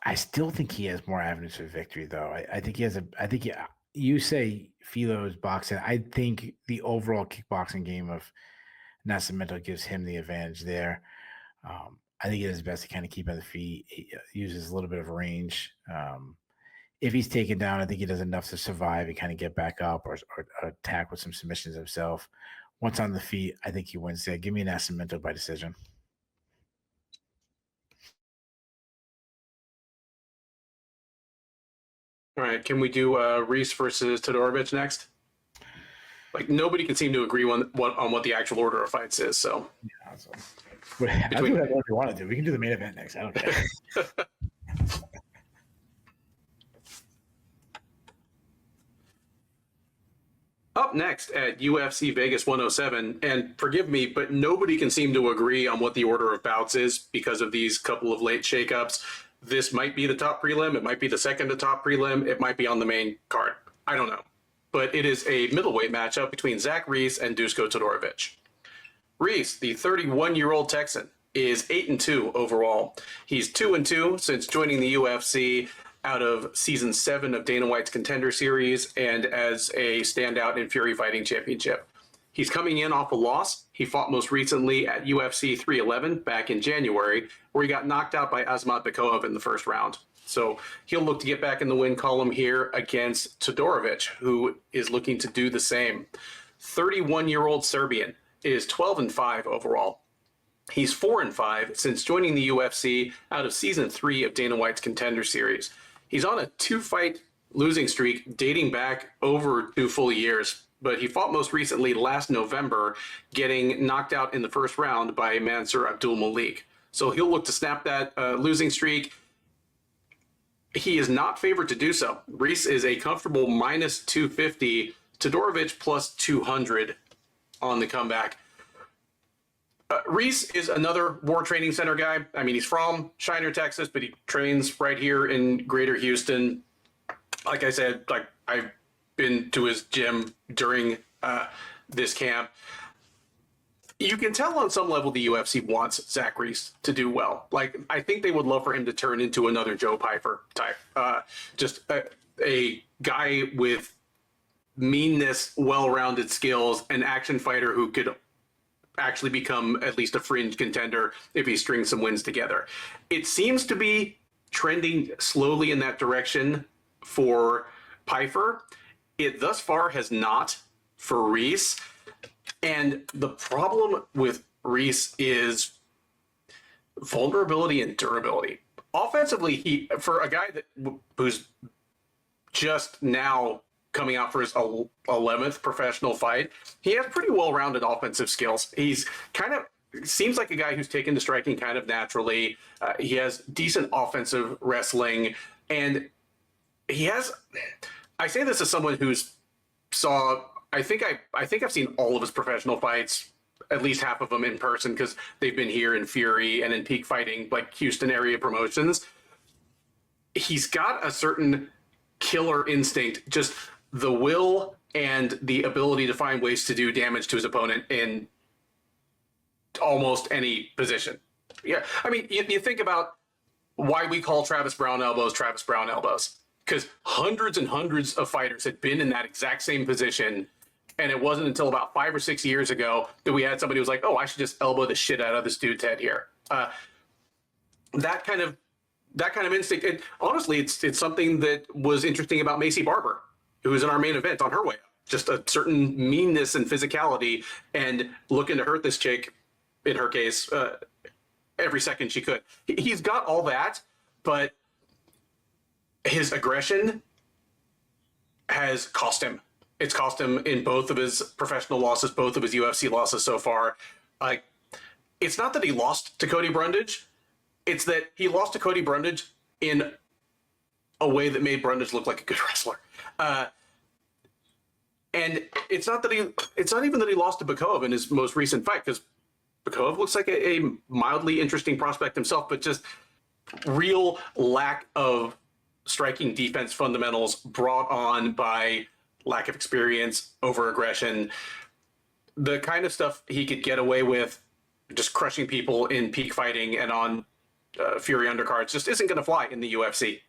I still think he has more avenues for victory, though. I think he has you say Filho's boxing. I think the overall kickboxing game of Nascimento gives him the advantage there. I think he does his best to kind of keep on the feet. He uses a little bit of range. If he's taken down, I think he does enough to survive and kind of get back up or attack with some submissions himself. Once on the feet, I think he wins there. Give me Nascimento by decision. All right, can we do Reese versus Todorovic next? Like nobody can seem to agree on what the actual order of fights is. So yeah, so. That's what we want to do. We can do the main event next. I don't care. Up next at UFC Vegas 107, and forgive me, but nobody can seem to agree on what the order of bouts is because of these couple of late shakeups. This might be the top prelim. It might be the second to top prelim. It might be on the main card. I don't know. But it is a middleweight matchup between Zachary and Dusko Todorovic. Reese, the 31-year-old Texan, is 8-2 overall. He's 2-2 since joining the UFC out of season 7 of Dana White's Contender Series and as a standout in Fury Fighting Championship. He's coming in off a loss. He fought most recently at UFC 311 back in January, where he got knocked out by Azamat Bikov in the first round. So he'll look to get back in the win column here against Todorovic, who is looking to do the same. 31-year-old Serbian is 12-5 overall. He's 4-5 since joining the UFC out of season 3 of Dana White's Contender Series. He's on a 2-fight losing streak dating back over 2 full years, but he fought most recently last November, getting knocked out in the first round by Mansur Abdul Malik. So he'll look to snap that losing streak. He is not favored to do so. Reese is a comfortable minus 250, Todorovic plus 200 on the comeback. Reese is another War Training Center guy. I mean, he's from Shiner, Texas, but he trains right here in Greater Houston. Like I said, like I've been to his gym during this camp. You can tell on some level the UFC wants Zach Reese to do well. Like, I think they would love for him to turn into another Joe Pyfer type. Just a guy with meanness, well-rounded skills, an action fighter who could actually become at least a fringe contender if he strings some wins together. It seems to be trending slowly in that direction for Pyfer. It thus far has not for Reese. And the problem with Reese is vulnerability and durability. Offensively, he, for a guy who's just now coming out for his 11th professional fight, he has pretty well-rounded offensive skills. He's kind of seems like a guy who's taken to striking kind of naturally. He has decent offensive wrestling, and he has. I say this as someone who's saw. I think I've seen all of his professional fights, at least half of them in person, because they've been here in Fury and in Peak Fighting, like Houston area promotions. He's got a certain killer instinct, just the will and the ability to find ways to do damage to his opponent in almost any position. Yeah, I mean, you think about why we call Travis Brown elbows, because hundreds and hundreds of fighters had been in that exact same position. And it wasn't until about 5 or 6 years ago that we had somebody who was like, oh, I should just elbow the shit out of this dude's head here. That kind of instinct. And honestly, it's something that was interesting about Macy Barber, who was in our main event on her way up. Just a certain meanness and physicality and looking to hurt this chick, in her case, every second she could. He's got all that, but his aggression has cost him. It's cost him in both of his professional losses, both of his UFC losses so far. Like, it's not that he lost to Cody Brundage. It's that he lost to Cody Brundage in a way that made Brundage look like a good wrestler. And it's not even that he lost to Bikov in his most recent fight, because Bikov looks like a mildly interesting prospect himself, but just real lack of striking defense fundamentals brought on by lack of experience, over-aggression, the kind of stuff he could get away with just crushing people in Peak Fighting and on Fury undercards just isn't going to fly in the UFC.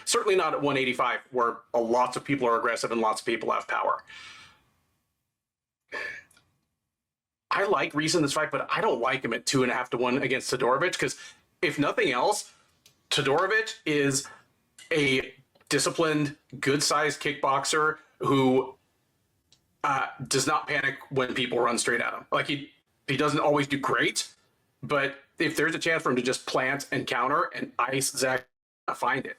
Certainly not at 185, where lots of people are aggressive and lots of people have power. I like Reese in this fight, but I don't like him at 2.5 to 1 against Todorovic, because if nothing else, Todorovic is a disciplined, good-sized kickboxer who does not panic when people run straight at him. Like, he doesn't always do great, but if there's a chance for him to just plant and counter and ice Zach, find it.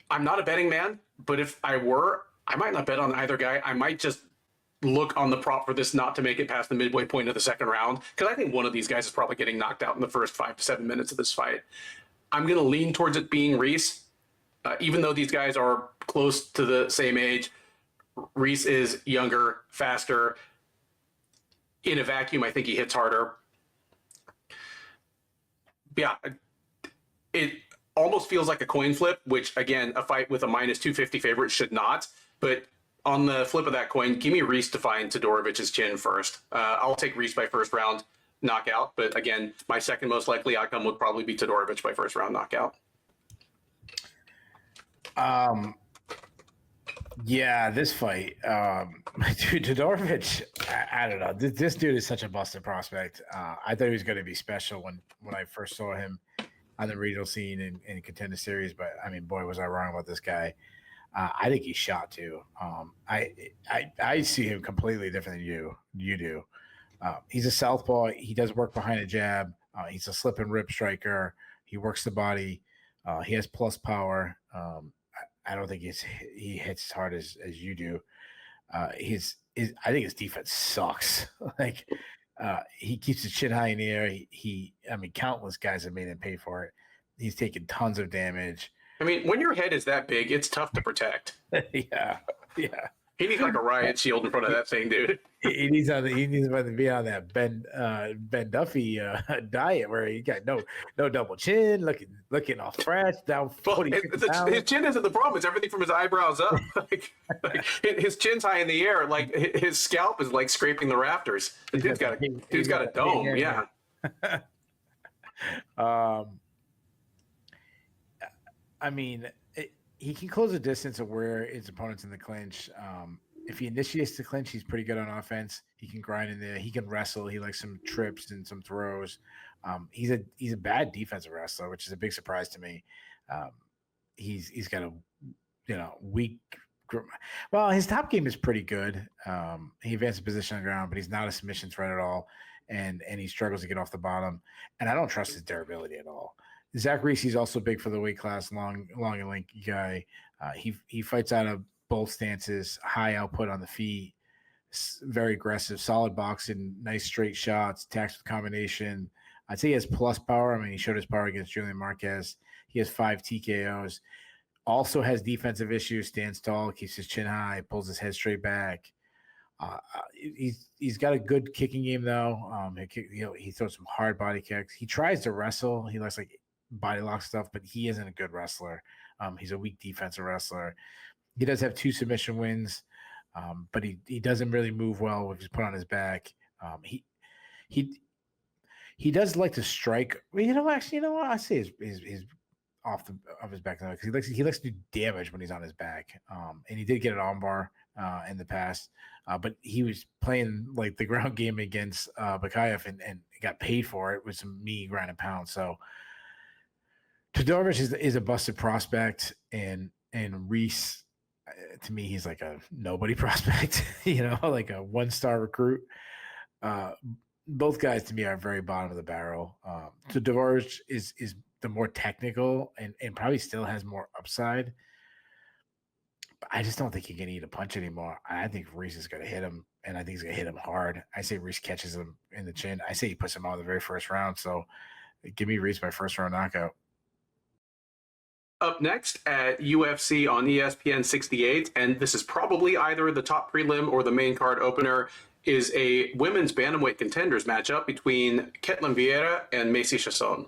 I'm not a betting man, but if I were, I might not bet on either guy. I might just look on the prop for this not to make it past the midway point of the second round, because I think one of these guys is probably getting knocked out in the first 5 to 7 minutes of this fight. I'm going to lean towards it being Reese. Even though these guys are close to the same age, Reese is younger, faster. In a vacuum, I think he hits harder. Yeah, it almost feels like a coin flip, which, again, a fight with a minus 250 favorite should not. But on the flip of that coin, give me Reese to find Todorovic's chin first. I'll take Reese by first round knockout. But, again, my second most likely outcome would probably be Todorovic by first round knockout. Yeah, this fight, dude, Todorovic, I don't know. This dude is such a busted prospect. I thought he was going to be special when I first saw him on the regional scene in Contender Series, but I mean, boy, was I wrong about this guy. I think he's shot too. I see him completely different than you do. He's a southpaw. He does work behind a jab. He's a slip and rip striker. He works the body. He has plus power. I don't think he hits as hard as you do. I think his defense sucks. Like he keeps his chin high in the air. I mean, countless guys have made him pay for it. He's taken tons of damage. I mean, when your head is that big, it's tough to protect. Yeah. He needs like a riot shield in front of that thing, dude. He needs to be on that Ben Duffy diet where he got no double chin, looking all fresh, down 40 pounds. His chin isn't the problem. It's everything from his eyebrows up. like his chin's high in the air. Like his scalp is like scraping the rafters. The dude's got a dome. Yeah. I mean, he can close the distance of where his opponent's in the clinch. If he initiates the clinch, he's pretty good on offense. He can grind in there. He can wrestle. He likes some trips and some throws. He's a bad defensive wrestler, which is a big surprise to me. He's got a weak. Well, his top game is pretty good. He advances position on the ground, but he's not a submission threat at all, and he struggles to get off the bottom. And I don't trust his durability at all. Zachary, he's also big for the weight class, long and lanky guy. He fights out of both stances, high output on the feet, very aggressive, solid boxing, nice straight shots, attacks with combination. I'd say he has plus power. I mean, he showed his power against Julian Marquez. He has 5 TKOs. Also has defensive issues, stands tall, keeps his chin high, pulls his head straight back. He's got a good kicking game though. He throws some hard body kicks. He tries to wrestle. He likes like body lock stuff, but he isn't a good wrestler. He's a weak defensive wrestler. He does have 2 submission wins, but he doesn't really move well if he's put on his back. He does like to strike. Well, actually, you know what? I say he's off his back now because he likes to do damage when he's on his back. And he did get an armbar in the past, but he was playing like the ground game against Bakayev and got paid for it with some mean ground and pound. So Todorovic is a busted prospect, and Reese, to me, he's like a nobody prospect, like a 1-star recruit. Both guys to me are very bottom of the barrel. Todorovic is the more technical and probably still has more upside. But I just don't think he can eat a punch anymore. I think Reese is going to hit him, and I think he's going to hit him hard. I say Reese catches him in the chin. I say he puts him out in the very first round. So give me Reese by first round knockout. Up next at UFC on ESPN 68, and this is probably either the top prelim or the main card opener, is a women's bantamweight contenders matchup between Ketlen Vieira and Macy Chiasson.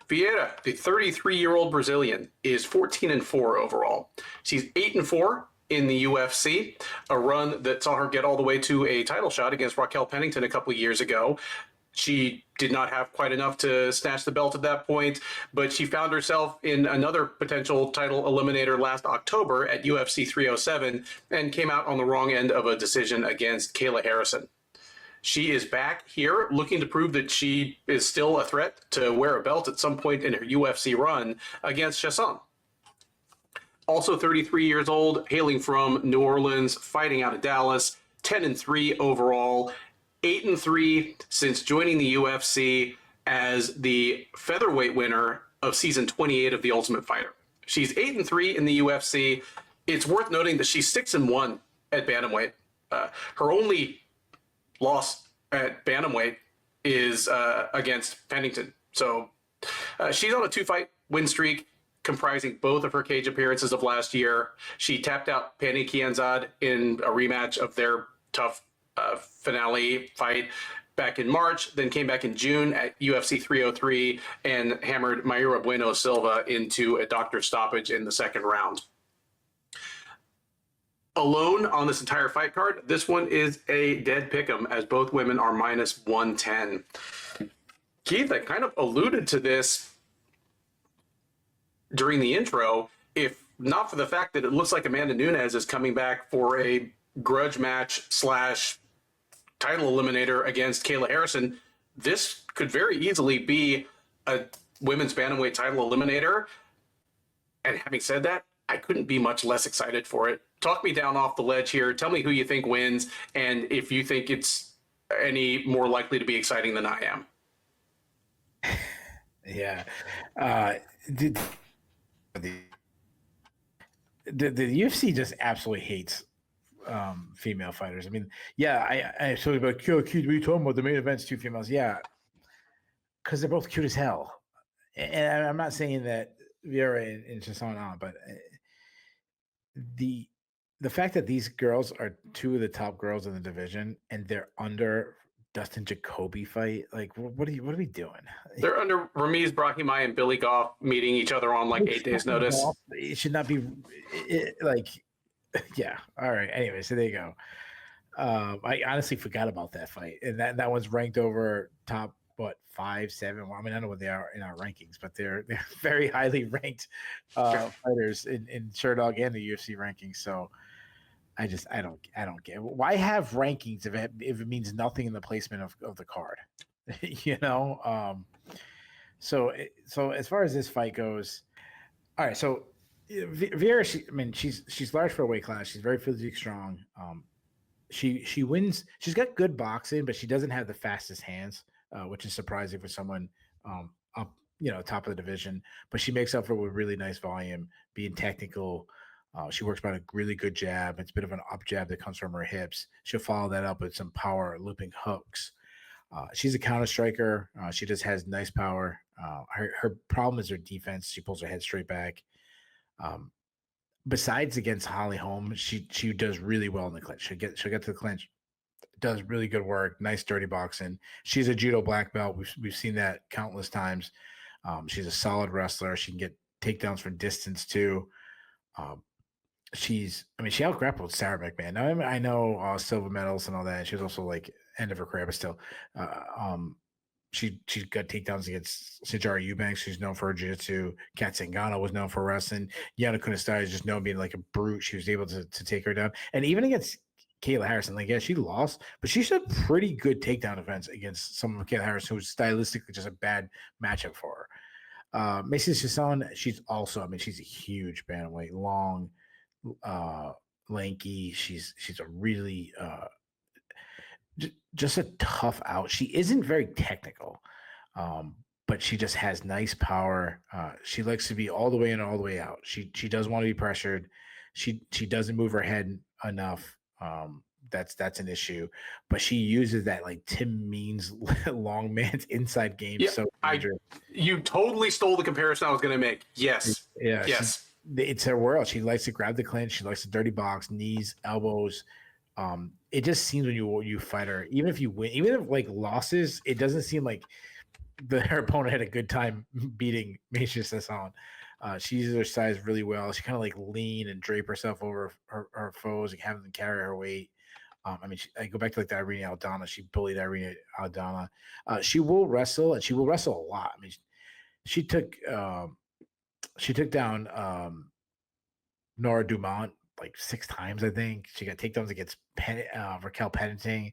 Vieira, the 33-year-old Brazilian, is 14-4 overall. She's 8-4 in the UFC, a run that saw her get all the way to a title shot against Raquel Pennington a couple of years ago. She did not have quite enough to snatch the belt at that point, but she found herself in another potential title eliminator last October at UFC 307 and came out on the wrong end of a decision against Kayla Harrison. She is back here looking to prove that she is still a threat to wear a belt at some point in her UFC run against Chiasson. Also 33 years old, hailing from New Orleans, fighting out of Dallas, 10-3 overall, 8-3 since joining the UFC as the featherweight winner of season 28 of The Ultimate Fighter. She's 8-3 in the UFC. It's worth noting that she's 6-1 at bantamweight. Her only loss at bantamweight is against Pennington. So she's on a 2-fight win streak, comprising both of her cage appearances of last year. She tapped out Penny Kianzad in a rematch of their tough finale fight back in March, then came back in June at UFC 303 and hammered Mayura Bueno Silva into a doctor stoppage in the second round. Alone on this entire fight card, this one is a dead pick'em, as both women are minus 110. Keith, I kind of alluded to this during the intro, if not for the fact that it looks like Amanda Nunes is coming back for a grudge match / title eliminator against Kayla Harrison. This could very easily be a women's bantamweight title eliminator. And having said that, I couldn't be much less excited for it. Talk me down off the ledge here. Tell me who you think wins, and if you think it's any more likely to be exciting than I am. Yeah. The UFC just absolutely hates female fighters. I mean, yeah, I sort of like, cute. What are you talking about? The main event's 2 females. Yeah, because they're both cute as hell. And I'm not saying that Vieira and Chiasson aren't, but the fact that these girls are 2 of the top girls in the division and they're under Dustin Jacoby fight, like what are we doing? They're under Ramiz, Brahimaj, and Billy Goff meeting each other on like 8 days notice. It should not be like, yeah. All right. Anyway, so there you go. I honestly forgot about that fight, and that one's ranked over top 5, 7. Well, I mean, I don't know what they are in our rankings, but they're very highly ranked fighters in Sherdog and the UFC rankings. So I don't get why have rankings if it means nothing in the placement of the card, you know. So as far as this fight goes, all right. So Vieira, she's large for a weight class. She's very physically strong. She wins. She's got good boxing, but she doesn't have the fastest hands, which is surprising for someone up, top of the division. But she makes up for it with really nice volume, being technical. She works by a really good jab. It's a bit of an up jab that comes from her hips. She'll follow that up with some power looping hooks. She's a counter striker. She just has nice power. Her problem is her defense. She pulls her head straight back. Besides against Holly Holm, she does really well in the clinch. She'll get to the clinch. Does really good work. Nice dirty boxing. She's a judo black belt. We've seen that countless times. She's a solid wrestler. She can get takedowns from distance too. She out grappled Sarah McMahon. Now I know silver medals and all that. She was also like end of her career, but still, she got takedowns against Sajara Eubanks. She's known for her jiu-jitsu. Kat Zingano was known for wrestling. Yana Kunistari is just known being like a brute. She was able to take her down, and even against Kayla Harrison, like, yeah, she lost, but she showed pretty good takedown defense against someone of Kayla Harrison, who was stylistically just a bad matchup for her. Macy Chiasson, she's also, she's a huge bantamweight, long, lanky. She's a really just a tough out. She isn't very technical, but she just has nice power. She likes to be all the way in, all the way out. She does want to be pressured. She doesn't move her head enough. That's an issue, but she uses that like Tim Means long man's inside game. Yeah, so you totally stole the comparison I was going to make. Yes. Yeah. Yes. It's her world. She likes to grab the clinch. She likes to dirty box, knees, elbows. It just seems when you fight her, even if you win, even if like losses, it doesn't seem like her opponent had a good time beating Macy Chiasson. She uses her size really well. She kind of like lean and drape herself over her foes and have them carry her weight. I go back to like the Irene Aldana. She bullied Irene Aldana. She will wrestle, and she will wrestle a lot. She took down Nora Dumont like 6 times, I think. She got takedowns against Raquel Pennington.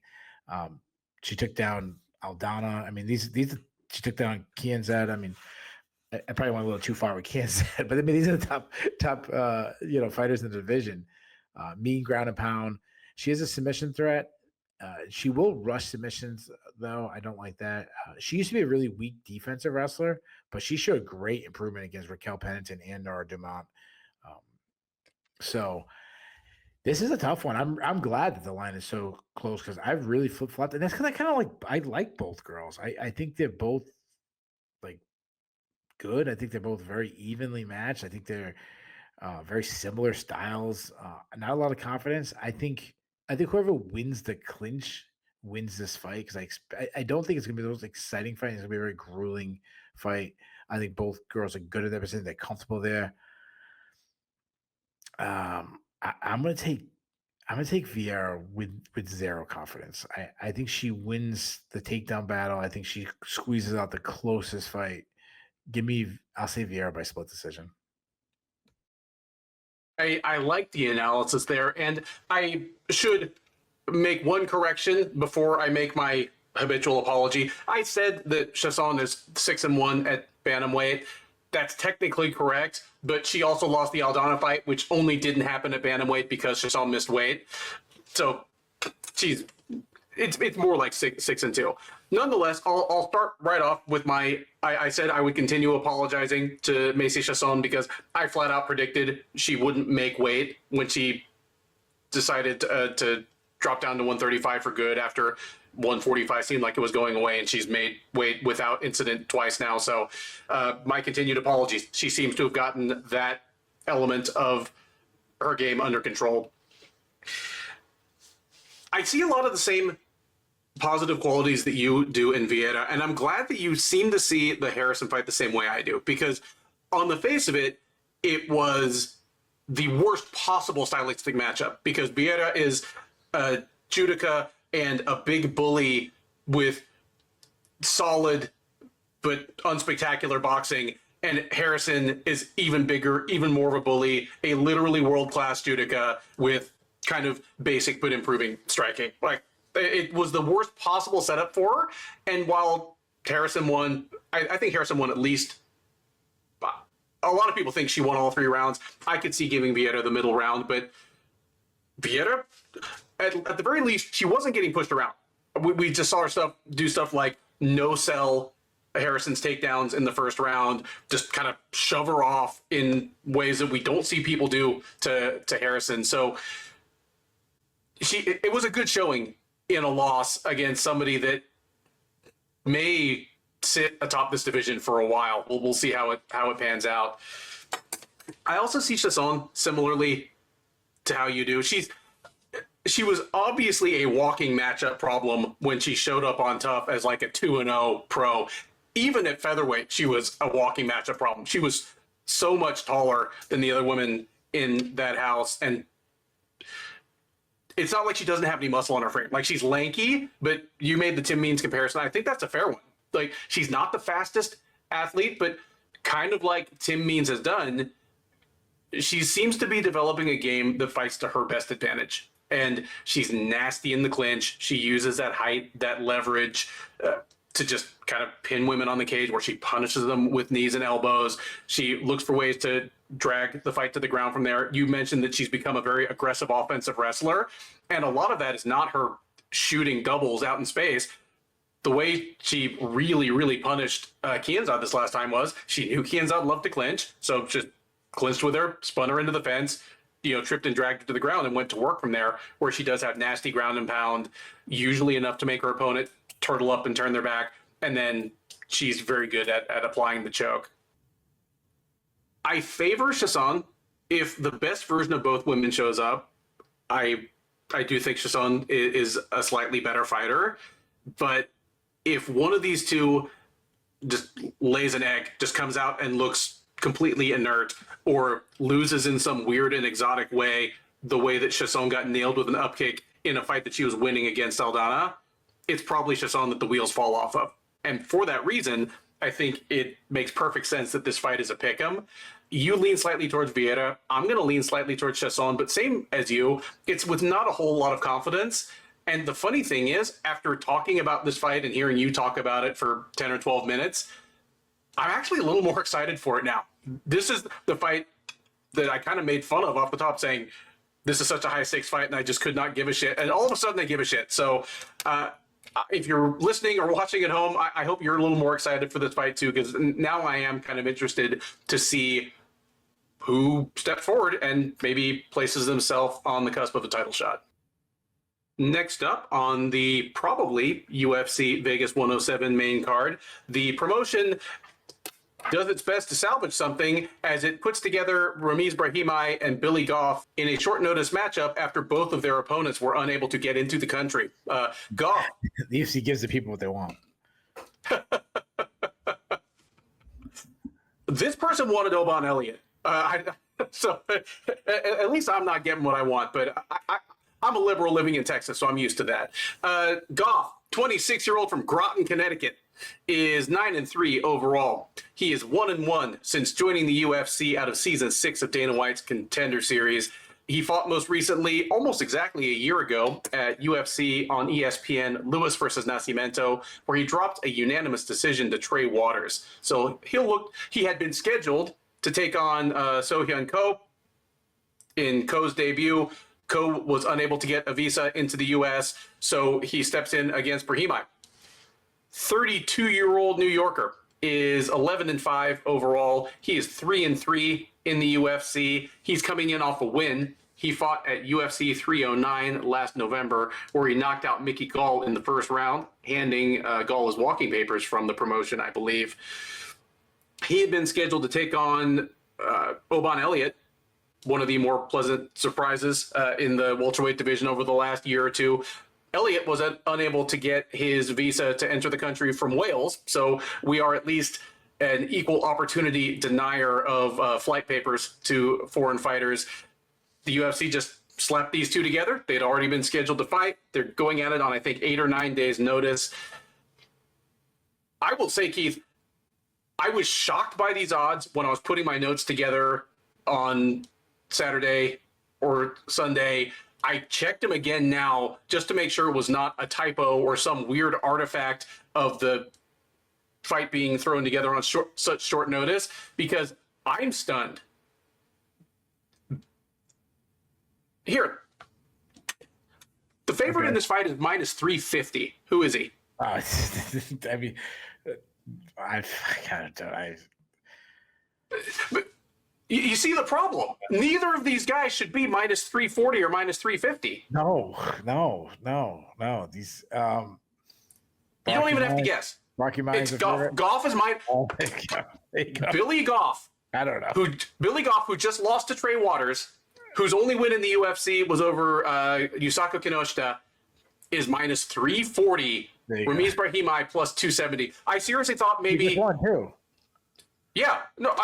She took down Aldana. These she took down Kianzad. I probably went a little too far with Kianzad, but these are the top fighters in the division. Mean ground and pound. She is a submission threat. She will rush submissions, though. I don't like that. She used to be a really weak defensive wrestler, but she showed great improvement against Raquel Pennington and Nora Dumont. So this is a tough one. I'm glad that the line is so close because I've really flip flopped, and that's because I like both girls. I think they're both like good. I think they're both very evenly matched. I think they're very similar styles. Not a lot of confidence. I think whoever wins the clinch wins this fight because I don't think it's gonna be the most exciting fight. It's gonna be a very grueling fight. I think both girls are good at their position. They're comfortable there. I'm gonna take Vieira with zero confidence. I think she wins the takedown battle. I think she squeezes out the closest fight. I'll say Vieira by split decision. I like the analysis there, and I should make one correction before I make my habitual apology. I said that Chiasson is 6-1 at bantamweight. That's technically correct, but she also lost the Aldana fight, which only didn't happen at bantamweight because Chiasson missed weight. So, it's more like 6-2. Nonetheless, I'll start right off with I said I would continue apologizing to Macy Chiasson because I flat out predicted she wouldn't make weight when she decided to drop down to 135 for good after 145 seemed like it was going away, and she's made weight without incident twice now. So my continued apologies. She seems to have gotten that element of her game under control. I see a lot of the same positive qualities that you do in Vieira, and I'm glad that you seem to see the Harrison fight the same way I do, because on the face of it, it was the worst possible stylistic matchup, because Vieira is a judoka and a big bully with solid but unspectacular boxing, and Harrison is even bigger, even more of a bully, a literally world-class judoka with kind of basic but improving striking. Like, it was the worst possible setup for her, and while Harrison won, I think Harrison won at least. A lot of people think she won all 3 rounds. I could see giving Vieira the middle round, but Vieira, at the very least, she wasn't getting pushed around. We just saw her do stuff like no sell Harrison's takedowns in the first round, just kind of shove her off in ways that we don't see people do to Harrison. So it was a good showing in a loss against somebody that may sit atop this division for a while. We'll see how it pans out. I also see Chiasson similarly to how you do. She was obviously a walking matchup problem when she showed up on Tough as like a 2-0 pro. Even at featherweight, she was a walking matchup problem. She was so much taller than the other women in that house, and it's not like she doesn't have any muscle on her frame. Like, she's lanky, but you made the Tim Means comparison. I think that's a fair one. Like, she's not the fastest athlete, but kind of like Tim Means has done, she seems to be developing a game that fights to her best advantage. And she's nasty in the clinch. She uses that height, that leverage to just kind of pin women on the cage, where she punishes them with knees and elbows. She looks for ways to drag the fight to the ground from there. You mentioned that she's become a very aggressive offensive wrestler, and a lot of that is not her shooting doubles out in space. The way she really, really punished Kianzad this last time was she knew Kianzad loved to clinch, so just clinched with her, spun her into the fence, tripped and dragged her to the ground, and went to work from there, where she does have nasty ground and pound, usually enough to make her opponent turtle up and turn their back, and then she's very good at applying the choke. I favor Chiasson. If the best version of both women shows up, I do think Chiasson is a slightly better fighter, but if one of these two just lays an egg, just comes out and looks completely inert, or loses in some weird and exotic way, the way that Chiasson got nailed with an upkick in a fight that she was winning against Aldana, it's probably Chiasson that the wheels fall off of. And for that reason, I think it makes perfect sense that this fight is a pick'em. You lean slightly towards Vieira. I'm going to lean slightly towards Chiasson, but same as you, it's with not a whole lot of confidence. And the funny thing is, after talking about this fight and hearing you talk about it for 10 or 12 minutes, I'm actually a little more excited for it now. This is the fight that I kind of made fun of off the top, saying this is such a high stakes fight, and I just could not give a shit. And all of a sudden, I give a shit. So, if you're listening or watching at home, I hope you're a little more excited for this fight too, because now I am kind of interested to see who steps forward and maybe places themselves on the cusp of a title shot. Next up on the probably UFC Vegas 107 main card, the promotion does its best to salvage something as it puts together Ramiz Brahimaj and Billy Goff in a short notice matchup after both of their opponents were unable to get into the country. Goff. The UFC gives the people what they want. This person wanted Oban Elliott. So at least I'm not getting what I want, but I'm a liberal living in Texas, so I'm used to that. Goff, 26-year-old from Groton, Connecticut, is 9-3 overall. He is 1-1 since joining the UFC out of season 6 of Dana White's Contender Series. He fought most recently, almost exactly a year ago, at UFC on ESPN, Lewis versus Nascimento, where he dropped a unanimous decision to Trey Waters. So he had been scheduled to take on So-Hyun Ko in Ko's debut. Ko was unable to get a visa into the U.S., so he steps in against Brahimaj. 32-year-old New Yorker is 11-5 overall. He is 3-3 in the UFC. He's coming in off a win. He fought at UFC 309 last November, where he knocked out Mickey Gall in the first round, handing Gall his walking papers from the promotion, I believe. He had been scheduled to take on Oban Elliott, one of the more pleasant surprises in the welterweight division over the last year or two. Elliott was unable to get his visa to enter the country from Wales, so we are at least an equal opportunity denier of flight papers to foreign fighters. The UFC just slapped these two together. They'd already been scheduled to fight. They're going at it on, I think, 8 or 9 days' notice. I will say, Keith, I was shocked by these odds when I was putting my notes together on Saturday or Sunday. I checked them again now just to make sure it was not a typo or some weird artifact of the fight being thrown together on such short notice, because I'm stunned. Here, the favorite in this fight is minus 350. Who is he? I mean, I don't know. But you see the problem. Neither of these guys should be minus 340 or minus 350. No. These you don't even have to guess. It's Goff. Goff is mine. Oh my God. There you go. Billy Goff. I don't know. Billy Goff, who just lost to Trey Waters, whose only win in the UFC was over Yusaku Kinoshita, is minus 340. Ramiz Brahimaj plus 270. I seriously thought maybe. He just won too. Yeah. No,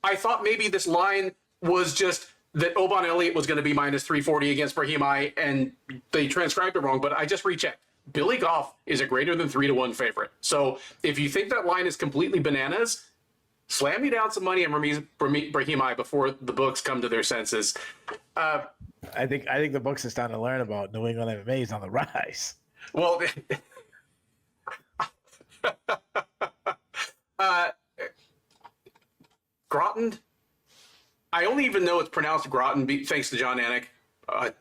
I thought maybe this line was just that Oban Elliott was going to be minus 340 against Brahimaj, and they transcribed it wrong, but I just rechecked. Billy Goff is a greater than 3-1 favorite. So if you think that line is completely bananas, slam me down some money on Ramiz Brahimaj before the books come to their senses. I think the books are starting to learn about New England MMA is on the rise. Well, Groton. I only even know it's pronounced Groton thanks to John Anik. I'm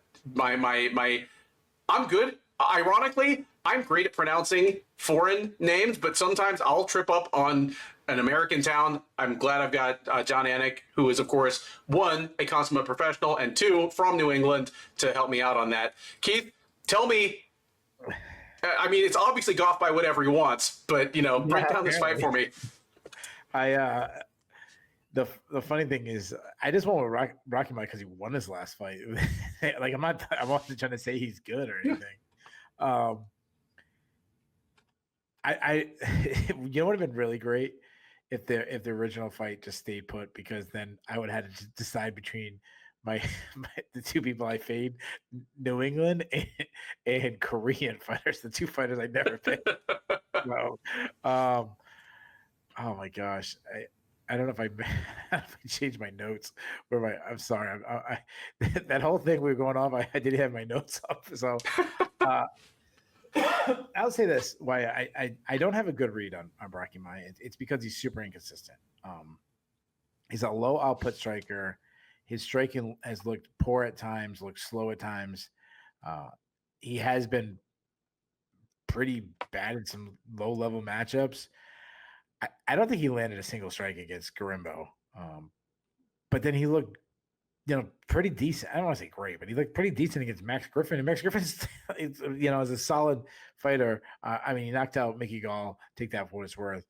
good. Ironically, I'm great at pronouncing foreign names, but sometimes I'll trip up on an American town. I'm glad I've got John Anik, who is, of course, 1, a consummate professional, and 2, from New England, to help me out on that. Keith, tell me. I mean, it's obviously Goff by whatever he wants, but break down this fight for me. The funny thing is, I just want to Rocky Mike because he won his last fight. Like I wasn't trying to say he's good or anything. You know what would have been really great if the original fight just stayed put, because then I would have had to decide between the two people I fade, New England and Korean fighters, the two fighters I never picked. So, oh my gosh, I don't know if I changed my notes. I'm sorry. That whole thing we were going off, I didn't have my notes up. So I'll say this: why I don't have a good read on Brahimaj. It's because he's super inconsistent. He's a low output striker. His striking has looked poor at times, looked slow at times. He has been pretty bad in some low-level matchups. I don't think he landed a single strike against Garimbo. But then he looked, pretty decent. I don't want to say great, but he looked pretty decent against Max Griffin. And Max Griffin's, is a solid fighter. He knocked out Mickey Gall. Take that for what it's worth.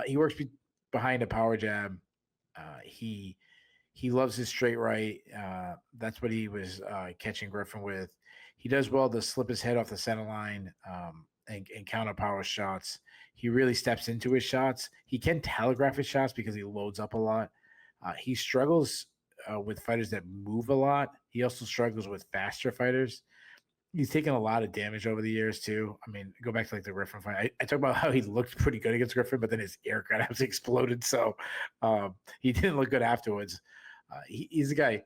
He works behind a power jab. He loves his straight right. That's what he was catching Griffin with. He does well to slip his head off the center line and counter power shots. He really steps into his shots. He can telegraph his shots because he loads up a lot. He struggles with fighters that move a lot. He also struggles with faster fighters. He's taken a lot of damage over the years too. Go back to the Griffin fight. I talk about how he looked pretty good against Griffin, but then his air got absolutely exploded. So he didn't look good afterwards. He's a guy.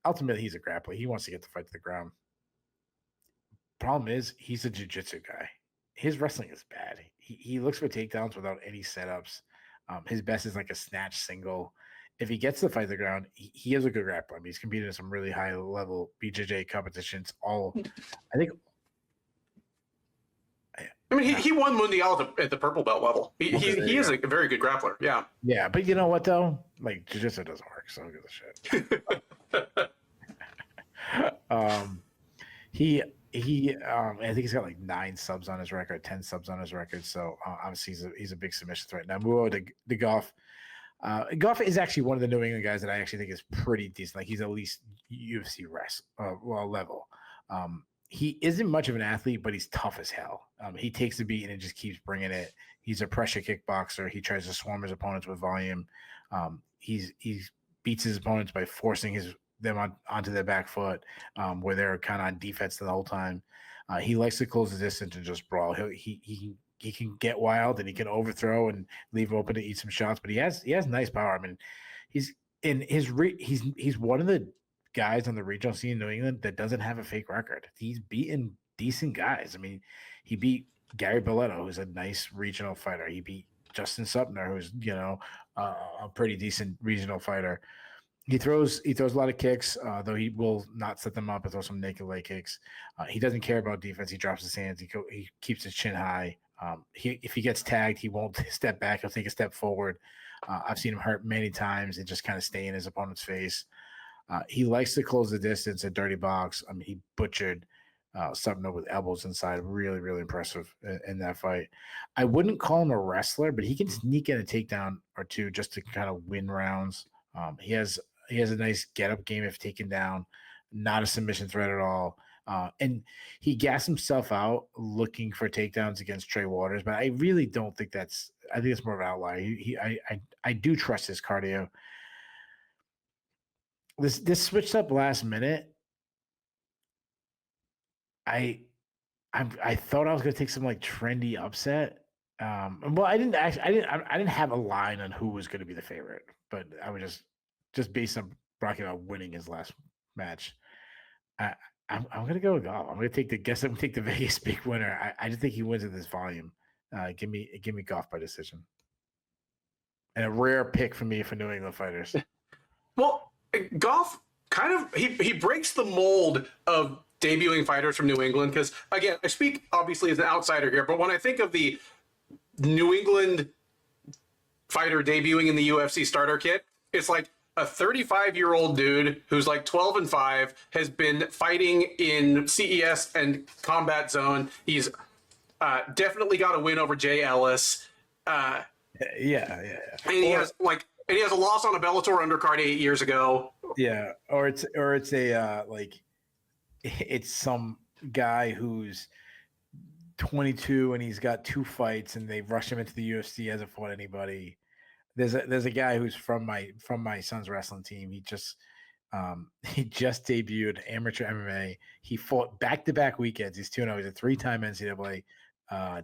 Ultimately, he's a grappler. He wants to get the fight to the ground. Problem is, he's a jiu-jitsu guy. His wrestling is bad. He looks for takedowns without any setups. His best is like a snatch single. If he gets the fight to the ground, he is a good grappler. He's competed in some really high-level BJJ competitions. He won Mundial at the purple belt level. He is a very good grappler. Yeah. Yeah, but you know what though? Jiu-jitsu doesn't work, so who gives a shit. I think he's got 9 subs on his record, 10 subs on his record. So obviously he's a big submission threat. Now move over to Goff. Goff is actually one of the New England guys that I actually think is pretty decent. He's at least UFC level. He isn't much of an athlete, but he's tough as hell. He takes the beat and just keeps bringing it. He's a pressure kickboxer. He tries to swarm his opponents with volume. He beats his opponents by forcing them onto their back foot, where they're kind of on defense the whole time. He likes to close the distance and just brawl. He can get wild and he can overthrow and leave open to eat some shots, but he has nice power. He's one of the guys on the regional scene in New England that doesn't have a fake record. He's beaten decent guys. He beat Gary Belletto, who's a nice regional fighter. He beat Justin Supner, who's a pretty decent regional fighter. He throws a lot of kicks, though he will not set them up and throw some naked leg kicks. He doesn't care about defense. He drops his hands. He keeps his chin high. If he gets tagged, he won't step back. He'll take a step forward. I've seen him hurt many times and just kind of stay in his opponent's face. He likes to close the distance at dirty box. He butchered Sumner with elbows inside. Really, really impressive in that fight. I wouldn't call him a wrestler, but he can sneak in a takedown or two just to kind of win rounds. He has a nice get-up game if taken down, not a submission threat at all. And he gassed himself out looking for takedowns against Trey Waters, but I really don't think I think it's more of an outlier. I do trust his cardio. This switched up last minute. I thought I was going to take some trendy upset. Well, I didn't have a line on who was going to be the favorite, but I would just based on Rocky about winning his last match. I'm going to go with Goff. I'm going to take the Vegas big winner. I just think he wins at this volume. Give me Goff by decision. And a rare pick for me for New England fighters. Well, Goff kind of he breaks the mold of debuting fighters from New England because, again, I speak obviously as an outsider here, but when I think of the New England fighter debuting in the UFC starter kit, it's like a 35-year-old dude who's 12-5, has been fighting in CES and Combat Zone. He's definitely got a win over Jay Ellis. Yeah. And he has a loss on a Bellator undercard 8 years ago. Yeah, or it's it's some guy who's 22 and he's got 2 fights and they rush him into the UFC, hasn't fought anybody. There's a guy who's from my son's wrestling team. He just debuted amateur MMA. He fought back-to-back weekends. He's 2-0. He's a 3-time NCAA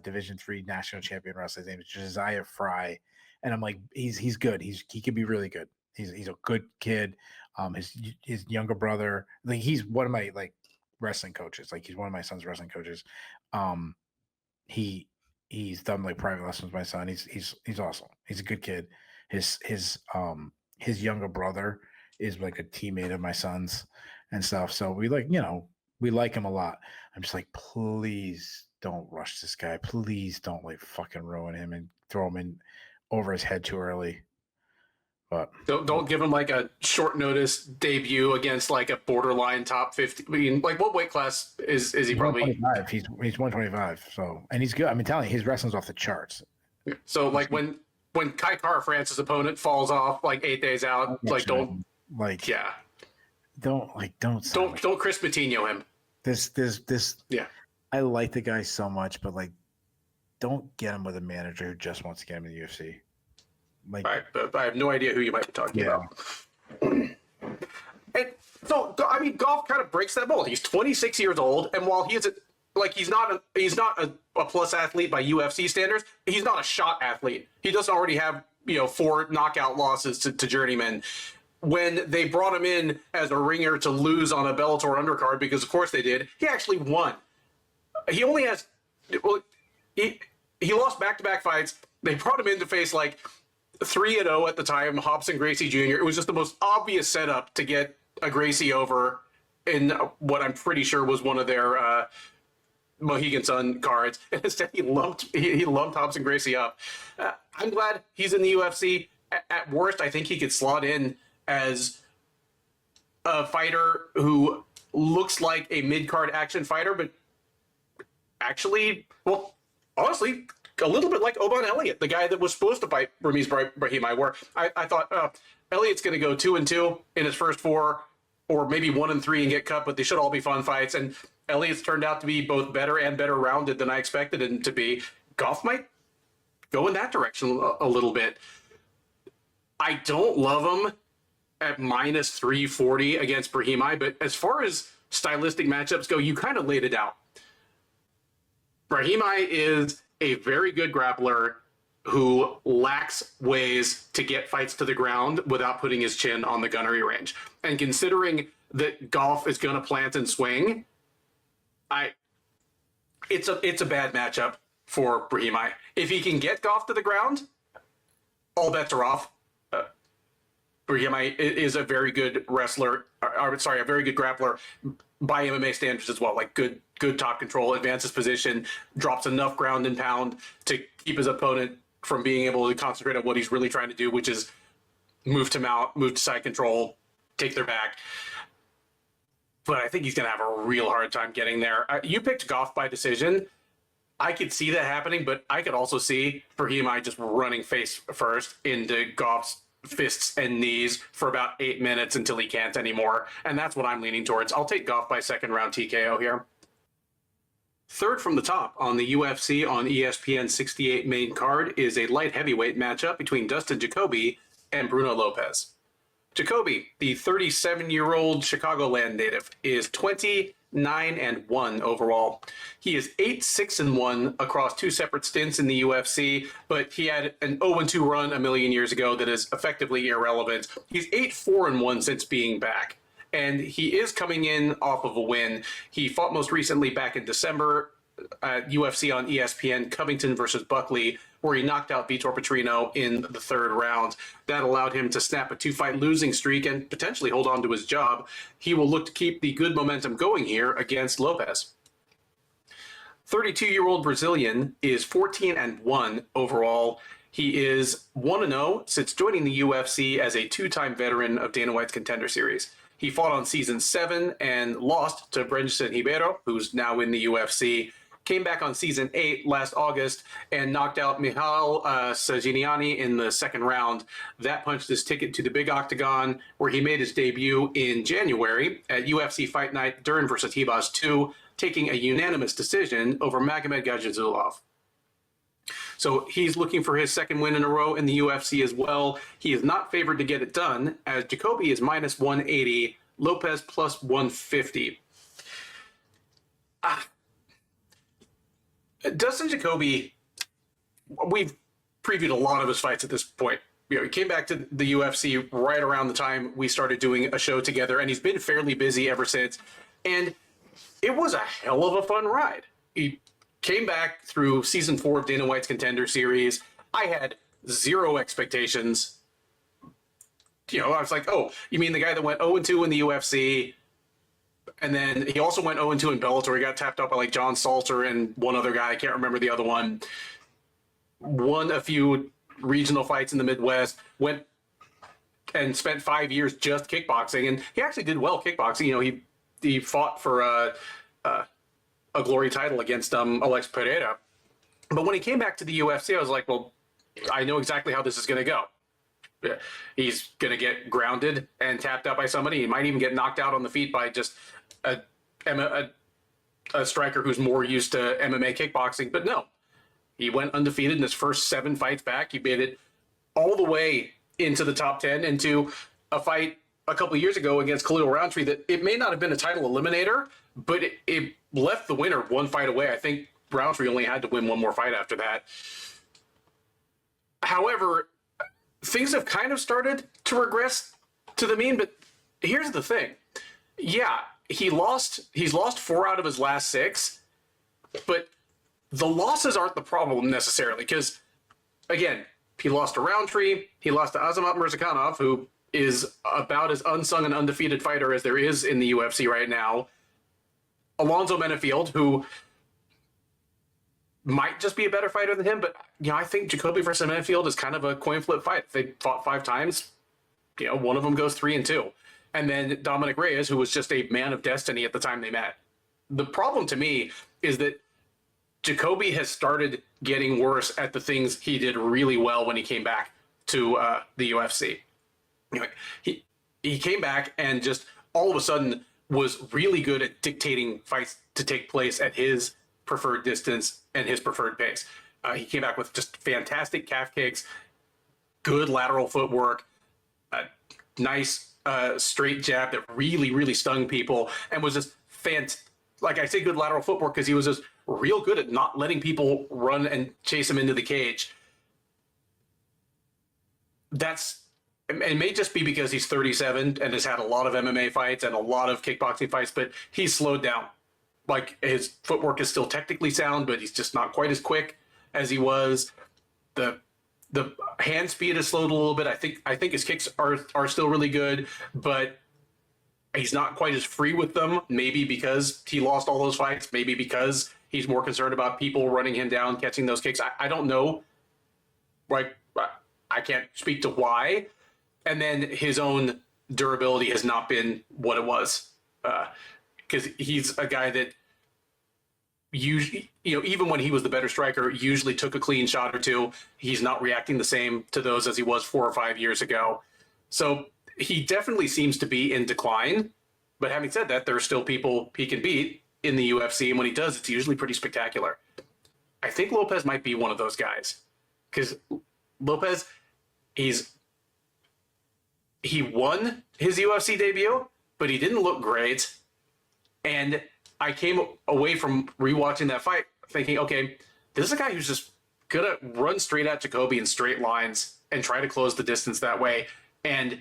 Division III national champion wrestler. His name is Josiah Fry, and I'm like, he's good. He could be really good. He's a good kid. His younger brother, he's one of my wrestling coaches. He's one of my son's wrestling coaches. He's done private lessons with my son. He's awesome. He's a good kid. His younger brother is like a teammate of my son's and stuff. So we like him a lot. I'm just like, please don't rush this guy. Please don't like fucking ruin him and throw him in over his head too early. But don't give him like a short notice debut against like a borderline top 50. I mean, like what weight class is he probably? 125. He's 125. So, and he's good. I'm telling you, his wrestling's off the charts. So like when Kai Kara France's opponent falls off like 8 days out, like don't Chris Patino him. This yeah. I like the guy so much, but like, don't get him with a manager who just wants to get him in the UFC. Like, I have no idea who you might be talking about. And so, I mean, Goff kind of breaks that mold. He's 26 years old, and while he's not a plus athlete by UFC standards, he's not a shot athlete. He doesn't already have 4 knockout losses to journeymen. When they brought him in as a ringer to lose on a Bellator undercard, because of course they did, he actually won. He only has he lost back-to-back fights. They brought him in to face like 3-0 at the time, Hobson Gracie Jr. It was just the most obvious setup to get a Gracie over in what I'm pretty sure was one of their Mohegan Sun cards. And instead, he lumped Hobson Gracie up. I'm glad he's in the UFC. At worst, I think he could slot in as a fighter who looks like a mid-card action fighter, but actually, well, honestly, a little bit like Oban Elliott, the guy that was supposed to fight Ramiz Brahimaj, where I thought Elliott's going to go 2-2 in his first 4, or maybe 1-3 and get cut, but they should all be fun fights. And Elliott's turned out to be both better and better rounded than I expected him to be. Goff might go in that direction a little bit. I don't love him at minus 340 against Brahimaj, but as far as stylistic matchups go, you kind of laid it out. Brahimaj is a very good grappler who lacks ways to get fights to the ground without putting his chin on the gunnery range. And considering that Goff is going to plant and swing, it's a bad matchup for Brahimaj. If he can get Goff to the ground, all bets are off. Brahimaj is a very good wrestler, a very good grappler by MMA standards as well. Like good top control, advances position, drops enough ground and pound to keep his opponent from being able to concentrate on what he's really trying to do, which is move to mount, move to side control, take their back. But I think he's going to have a real hard time getting there. You picked Goff by decision. I could see that happening, but I could also see Brahimaj just running face first into Goff's fists and knees for about 8 minutes until he can't anymore. And that's what I'm leaning towards. I'll take Goff by second round TKO here. Third from the top on the UFC on ESPN 68 main card is a light heavyweight matchup between Dustin Jacoby and Bruno Lopes. Jacoby, the 37-year-old Chicagoland native, is 29-1 overall. He is 8-6-1 across 2 separate stints in the UFC, but he had an 0-2 run a million years ago that is effectively irrelevant. He's 8-4-1 since being back, and he is coming in off of a win. He fought most recently back in December at UFC on ESPN, Covington versus Buckley, where he knocked out Vitor Petrino in the 3rd round. That allowed him to snap a 2-fight losing streak and potentially hold on to his job. He will look to keep the good momentum going here against Lopes. 32-year-old Brazilian is 14-1 overall. He is 1-0 since joining the UFC as a 2-time veteran of Dana White's Contender Series. He fought on season 7 and lost to Brenson Ribeiro, who's now in the UFC. Came back on season 8 last August and knocked out Michal Sajiniani in the 2nd round. That punched his ticket to the big octagon, where he made his debut in January at UFC Fight Night Dern versus Hibas 2, taking a unanimous decision over Magomed Gadzhimazulov. So he's looking for his 2nd win in a row in the UFC as well. He is not favored to get it done, as Jacoby is minus 180, Lopes plus 150. Dustin Jacoby, we've previewed a lot of his fights at this point. He came back to the UFC right around the time we started doing a show together, and he's been fairly busy ever since. And it was a hell of a fun ride. He came back through season 4 of Dana White's Contender Series. I had 0 expectations I was like, oh, you mean the guy that went 0-2 in the UFC, and then he also went 0-2 in Bellator. He got tapped out by like John Salter and one other guy. I can't remember the other one. Won a few regional fights in the Midwest. Went and spent 5 years just kickboxing, and he actually did well kickboxing. He fought for a glory title against Alex Pereira. But when he came back to the UFC, I was like, well, I know exactly how this is going to go. He's going to get grounded and tapped out by somebody. He might even get knocked out on the feet by just a striker who's more used to MMA kickboxing. But no, he went undefeated in his first 7 fights back. He made it all the way into the top 10, into a fight a couple of years ago against Khalil Roundtree that it may not have been a title eliminator, but it left the winner 1 fight away. I think Roundtree only had to win 1 more fight after that. However, things have kind of started to regress to the mean, but here's the thing. Yeah, he's lost 4 out of his last 6, but the losses aren't the problem necessarily, because, again, he lost to Roundtree, he lost to Azamat Murzakanov, who is about as unsung and undefeated fighter as there is in the UFC right now. Alonzo Menefield, who might just be a better fighter than him, but I think Jacoby versus Menefield is kind of a coin flip fight. If they fought 5 times, one of them goes 3-2. And then Dominic Reyes, who was just a man of destiny at the time they met. The problem to me is that Jacoby has started getting worse at the things he did really well when he came back to the UFC. He came back and just all of a sudden was really good at dictating fights to take place at his preferred distance and his preferred pace. He came back with just fantastic calf kicks, good lateral footwork, a nice straight jab that really, really stung people, and was just like I say, good lateral footwork because he was just real good at not letting people run and chase him into the cage. It may just be because he's 37 and has had a lot of MMA fights and a lot of kickboxing fights, but he's slowed down. Like, his footwork is still technically sound, but he's just not quite as quick as he was. The hand speed has slowed a little bit. I think his kicks are still really good, but he's not quite as free with them. Maybe because he lost all those fights. Maybe because he's more concerned about people running him down, catching those kicks. I don't know. Like, I can't speak to why. And then his own durability has not been what it was. Because he's a guy that usually, even when he was the better striker, usually took a clean shot or 2. He's not reacting the same to those as he was 4 or 5 years ago. So he definitely seems to be in decline. But having said that, there are still people he can beat in the UFC. And when he does, it's usually pretty spectacular. I think Lopes might be one of those guys. Because Lopes, he won his UFC debut, but he didn't look great. And I came away from rewatching that fight thinking, okay, this is a guy who's just going to run straight at Jacoby in straight lines and try to close the distance that way. And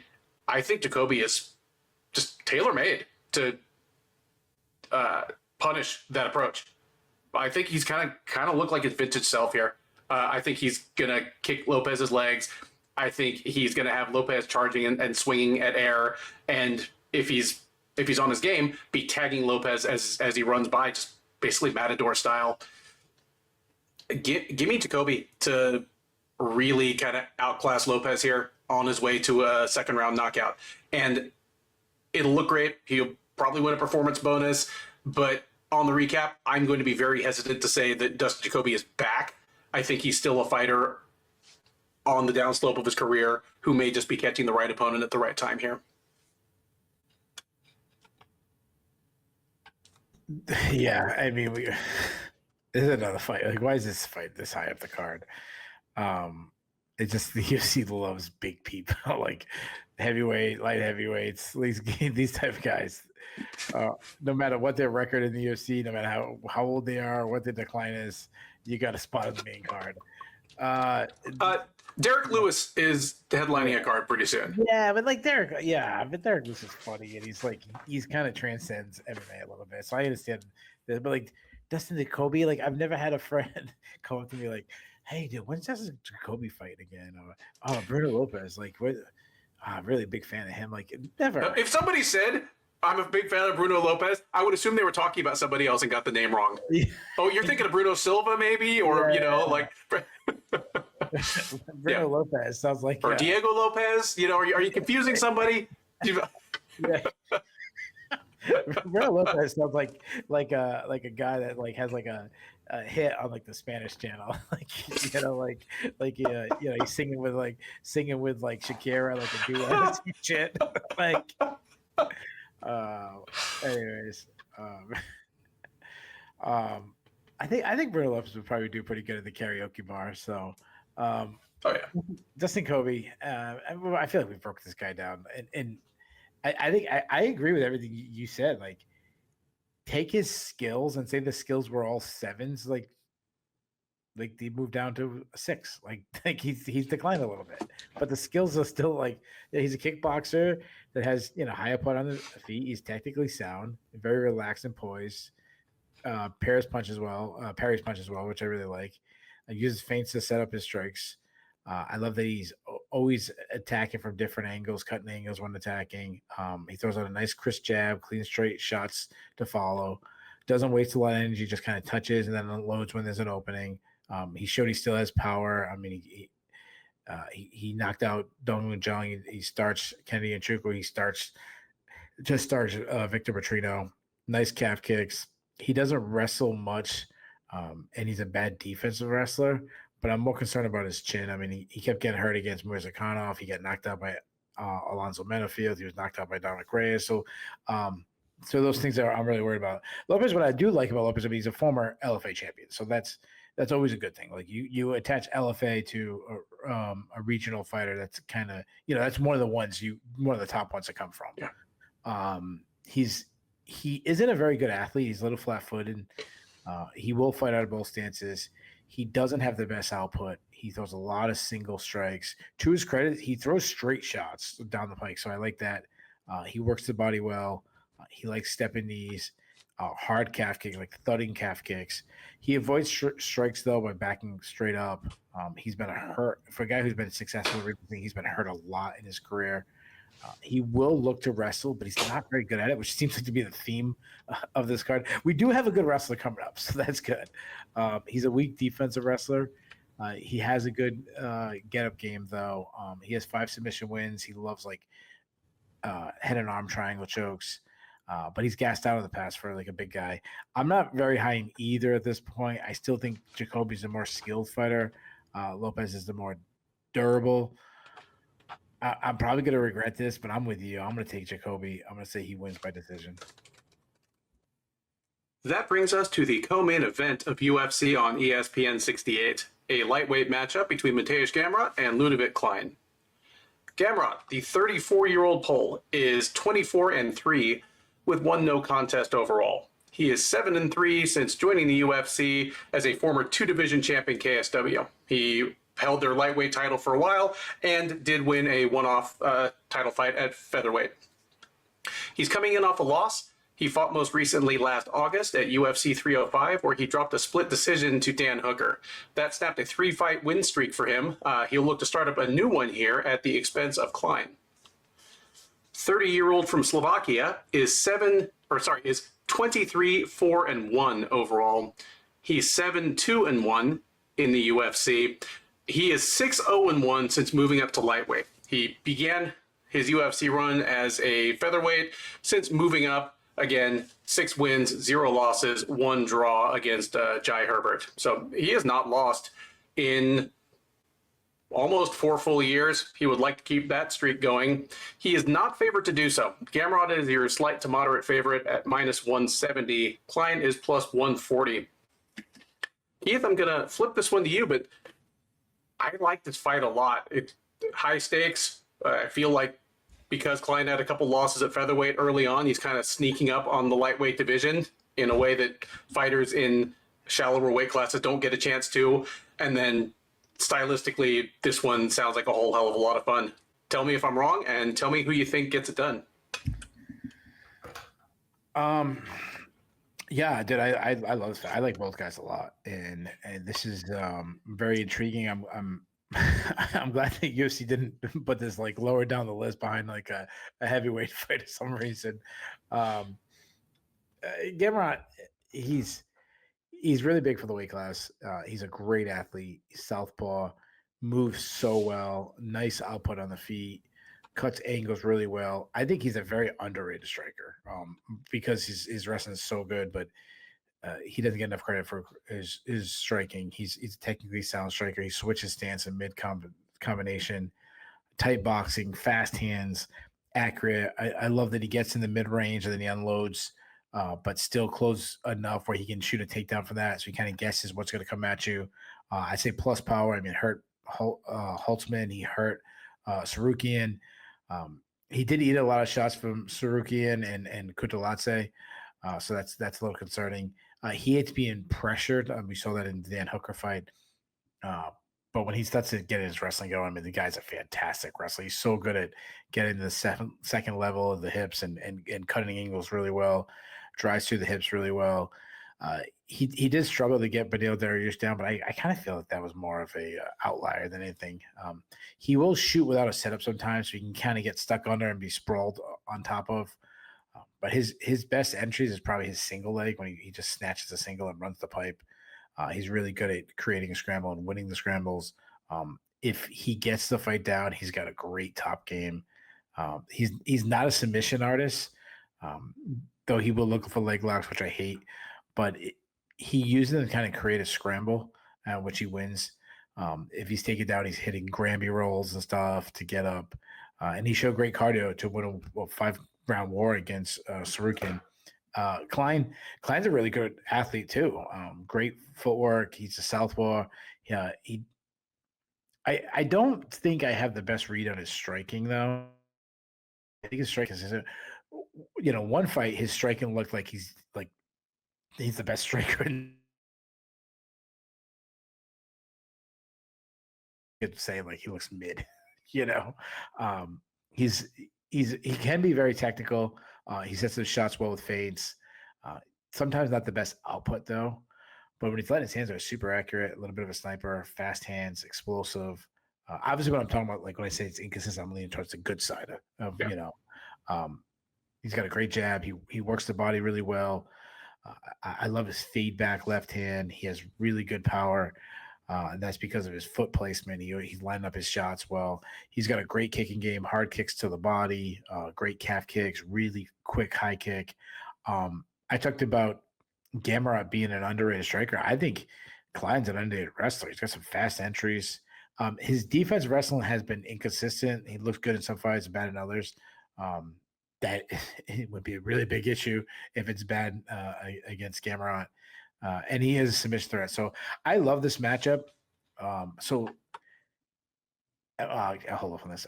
I think Jacoby is just tailor-made to punish that approach. I think he's kind of look like his vintage self here. I think he's going to kick Lopes's legs. I think he's going to have Lopes charging and swinging at air. And if he's on his game, be tagging Lopes as he runs by, just basically Matador style. Give me Jacoby to really kind of outclass Lopes here on his way to a 2nd round knockout. And it'll look great. He'll probably win a performance bonus. But on the recap, I'm going to be very hesitant to say that Dustin Jacoby is back. I think he's still a fighter on the downslope of his career who may just be catching the right opponent at the right time here. Yeah, I mean, this is another fight. Like, why is this fight this high up the card? It's just the UFC loves big people, like heavyweight, light heavyweights, these type of guys. No matter what their record in the UFC, no matter how old they are, what their decline is, you got a spot on the main card. Derek Lewis is headlining a card pretty soon. Yeah, but Derek Lewis is funny, and he's kind of transcends MMA a little bit. So I understand that, but Dustin Jacoby, I've never had a friend come up to me like, "Hey, dude, when's Dustin Jacoby fight again?" Or, "Oh, Bruno Lopes, what? really big fan of him. Like never. If somebody said I'm a big fan of Bruno Lopes, I would assume they were talking about somebody else and got the name wrong. Oh, you're thinking of Bruno Silva, maybe, or like Bruno Lopes sounds like or Diego Lopez. Are you confusing somebody? Yeah. Bruno Lopez sounds like a guy that like has like a hit on like the Spanish channel, he's singing with Shakira, like a duet shit. Like, anyways, I think Bruno Lopez would probably do pretty good at the karaoke bar. So, oh yeah, Dustin Kobe. I feel like we broke this guy down, and I think I agree with everything you said. Like, take his skills and say the skills were all sevens. Like they moved down to a 6. Like he's declined a little bit, but the skills are still like he's a kickboxer that has high uppercut on the feet. He's technically sound, very relaxed and poised. Parries punch as well, which I really like. Uses feints to set up his strikes. I love that he's always attacking from different angles, cutting angles when attacking. He throws out a nice crisp jab, clean straight shots to follow. Doesn't waste a lot of energy, just kind of touches and then unloads when there's an opening. He showed he still has power. I mean, he knocked out Dongwon Jung. He starts Kennedy Nchukwu. He starts Victor Petrino. Nice calf kicks. He doesn't wrestle much, and he's a bad defensive wrestler. But I'm more concerned about his chin. I mean, he kept getting hurt against Mirzakhanov. He got knocked out by Alonzo Menafield. He was knocked out by Dominic Reyes. So those things I'm really worried about. Lopez, what I do like about Lopez, I mean, he's a former LFA champion. So that's always a good thing. Like you attach LFA to a regional fighter. That's kind of, that's one of the top ones that come from. Yeah. He isn't a very good athlete. He's a little flat-footed. He will fight out of both stances. He doesn't have the best output. He throws a lot of single strikes. To his credit, he throws straight shots down the pike, so I like that. He works the body well. He likes stepping knees, hard calf kick, like thudding calf kicks. He avoids strikes, though, by backing straight up. He's been hurt. For a guy who's been successful recently, he's been hurt a lot in his career. He will look to wrestle, but he's not very good at it, which seems like to be the theme of this card. We do have a good wrestler coming up, so that's good. He's a weak defensive wrestler. He has a good get-up game, though. He has 5 submission wins. He loves head and arm triangle chokes, but he's gassed out of the past for like a big guy. I'm not very high in either at this point. I still think Jacoby's a more skilled fighter. Lopez is the more durable. I'm probably going to regret this, but I'm with you. I'm going to take Jacoby. I'm going to say he wins by decision. That brings us to the co-main event of UFC on ESPN 68, a lightweight matchup between Mateusz Gamrot and Ludovic Klein. Gamrot, the 34-year-old Pole, is 24-3 with 1 no contest overall. He is 7-3 since joining the UFC as a former 2-division champion KSW. He held their lightweight title for a while and did win a one-off title fight at featherweight. He's coming in off a loss. He fought most recently last August at UFC 305, where he dropped a split decision to Dan Hooker. That snapped a 3-fight win streak for him. He'll look to start up a new one here at the expense of Klein. 30-year-old from Slovakia is 23-4-1 overall. He's 7-2-1 in the UFC. He is 6-0-1 since moving up to lightweight. He began his UFC run as a featherweight. Since moving up, again, 6 wins, 0 losses, 1 draw against Jai Herbert. So he has not lost in almost 4 full years. He would like to keep that streak going. He is not favored to do so. Gamrot is your slight to moderate favorite at -170. Klein is +140. Keith, I'm going to flip this one to you, but I like this fight a lot. It's high stakes. I feel like because Klein had a couple losses at featherweight early on, he's kind of sneaking up on the lightweight division in a way that fighters in shallower weight classes don't get a chance to. And then stylistically, this one sounds like a whole hell of a lot of fun. Tell me if I'm wrong, and tell me who you think gets it done. Yeah, dude, I love this. I like both guys a lot, and this is very intriguing. I'm I'm glad that UFC didn't put this like lower down the list behind like a heavyweight fight for some reason. Gamrot, he's really big for the weight class. He's a great athlete. He's southpaw, moves so well, nice output on the feet, cuts angles really well. I think he's a very underrated striker because his wrestling is so good, but he doesn't get enough credit for his striking. He's a technically sound striker. He switches stance in mid combination, tight boxing, fast hands, accurate. I love that he gets in the mid range and then he unloads, but still close enough where he can shoot a takedown from that. So he kind of guesses what's going to come at you. I say plus power. I mean, hurt Holtzman. He hurt Sarukian. He did eat a lot of shots from Sarukian and Kutalatse. So that's a little concerning. He hates being pressured. We saw that in the Dan Hooker fight. But when he starts to get his wrestling going, I mean, the guy's a fantastic wrestler. He's so good at getting the second level of the hips and cutting angles really well, drives through the hips really well. He did struggle to get Medeiros down, but I kind of feel that was more of a outlier than anything. He will shoot without a setup sometimes, so you can kind of get stuck under and be sprawled on top of. But his best entries is probably his single leg when he just snatches a single and runs the pipe. He's really good at creating a scramble and winning the scrambles. If he gets the fight down, he's got a great top game. He's not a submission artist, though he will look for leg locks, which I hate. But he uses them to kind of create a scramble, which he wins. If he's taken down, he's hitting Granby rolls and stuff to get up. And he showed great cardio to win a 5-round war against Sarukian. Klein's a really good athlete too. Great footwork. He's a southpaw. Yeah, I don't think I have the best read on his striking though. I think his striking is, one fight his striking looked like he's the best striker. Could say like he looks mid. He can be very technical. He sets his shots well with fades. Sometimes not the best output though, but when he's letting his hands are super accurate, a little bit of a sniper, fast hands, explosive. Obviously, what I'm talking about, like when I say it's inconsistent, I'm leaning towards the good side of he's got a great jab. He works the body really well. I love his feedback left hand. He has really good power. And that's because of his foot placement. He's lining up his shots well. He's got a great kicking game, hard kicks to the body, great calf kicks, really quick high kick. I talked about Gamrot being an underrated striker. I think Klein's an underrated wrestler. He's got some fast entries. His defensive wrestling has been inconsistent. He looks good in some fights, bad in others. That it would be a really big issue if it's bad against Gamrot. And he is a submission threat. So I love this matchup. I'll hold off on this.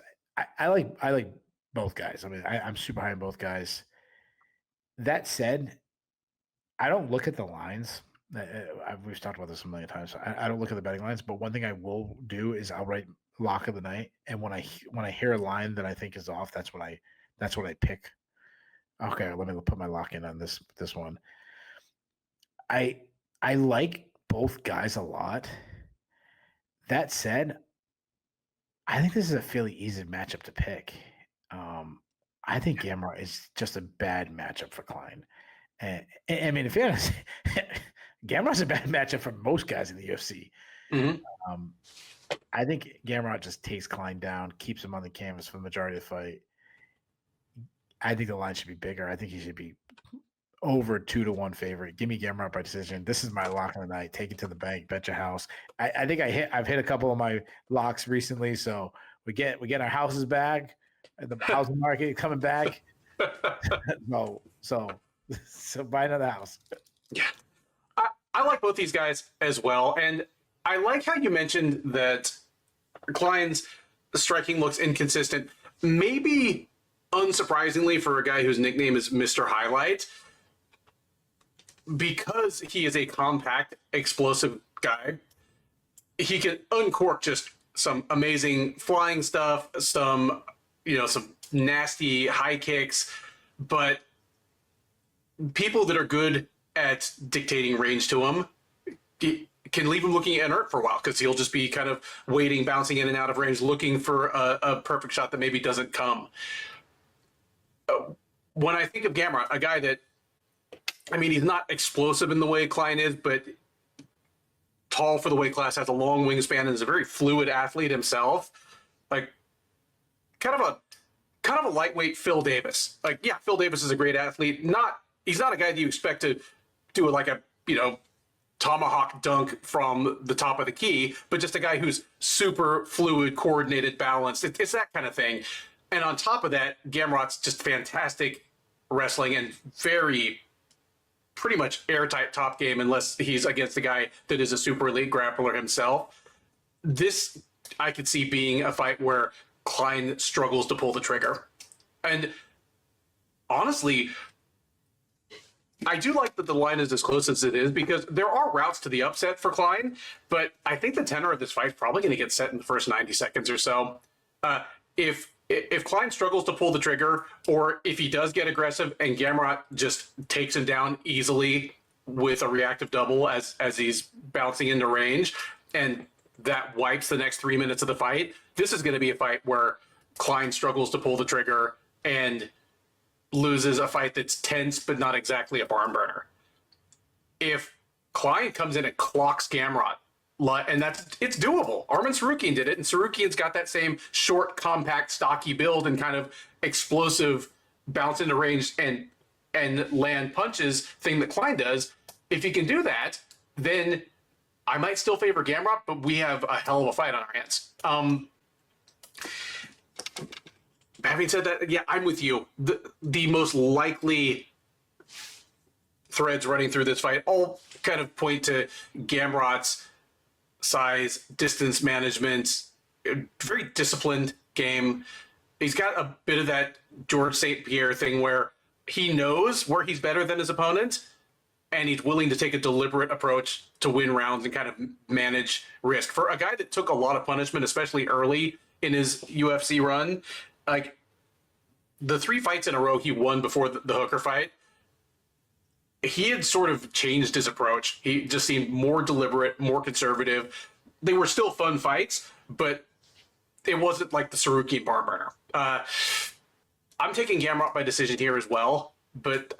I like both guys. I mean, I'm super high on both guys. That said, I don't look at the lines. We've talked about this a million times. I don't look at the betting lines, but one thing I will do is I'll write lock of the night. And when I hear a line that I think is off, that's what I pick. Okay, let me put my lock in on this one. I like both guys a lot. That said, I think this is a fairly easy matchup to pick. I think Gamrot is just a bad matchup for Klein. And I mean, if you're honest, Gamrot's a bad matchup for most guys in the UFC. Mm-hmm. I think Gamrot just takes Klein down, keeps him on the canvas for the majority of the fight. I think the line should be bigger. I think he should be over 2-1 favorite. Give me Gamrot by decision. This is my lock of the night. Take it to the bank. Bet your house. I think I've hit a couple of my locks recently, so we get our houses back. The housing market coming back. So buy another house. Yeah, I like both these guys as well, and I like how you mentioned that Klein's striking looks inconsistent. Maybe unsurprisingly for a guy whose nickname is Mr. Highlight, because he is a compact, explosive guy, he can uncork just some amazing flying stuff, some nasty high kicks, but people that are good at dictating range to him can leave him looking inert for a while because he'll just be kind of waiting, bouncing in and out of range, looking for a perfect shot that maybe doesn't come. When I think of Gamrot, a guy that, I mean, he's not explosive in the way Klein is, but tall for the weight class, has a long wingspan, and is a very fluid athlete himself. Like, kind of a lightweight Phil Davis. Like, yeah, Phil Davis is a great athlete. He's not a guy that you expect to do like a, tomahawk dunk from the top of the key, but just a guy who's super fluid, coordinated, balanced. It's that kind of thing. And on top of that, Gamrot's just fantastic wrestling and pretty much airtight top game, unless he's against a guy that is a super elite grappler himself. This, I could see being a fight where Klein struggles to pull the trigger. And honestly, I do like that the line is as close as it is, because there are routes to the upset for Klein, but I think the tenor of this fight is probably going to get set in the first 90 seconds or so. If Klein struggles to pull the trigger, or if he does get aggressive and Gamrot just takes him down easily with a reactive double as he's bouncing into range, and that wipes the next 3 minutes of the fight, this is going to be a fight where Klein struggles to pull the trigger and loses a fight that's tense but not exactly a barn burner. If Klein comes in and clocks Gamrot, and it's doable. Arman Sarukian did it, and Sarukian's got that same short, compact, stocky build and kind of explosive bounce into range and land punches thing that Klein does. If he can do that, then I might still favor Gamrot, but we have a hell of a fight on our hands. Having said that, yeah, I'm with you. The most likely threads running through this fight all kind of point to Gamrot's size, distance management, very disciplined game. He's got a bit of that George St. Pierre thing where he knows where he's better than his opponent, and he's willing to take a deliberate approach to win rounds and kind of manage risk. For a guy that took a lot of punishment, especially early in his UFC run, like the 3 fights in a row he won before the Hooker fight, he had sort of changed his approach. He just seemed more deliberate, more conservative. They were still fun fights, but it wasn't like the Sarukian barn burner. I'm taking Gamrot by decision here as well, but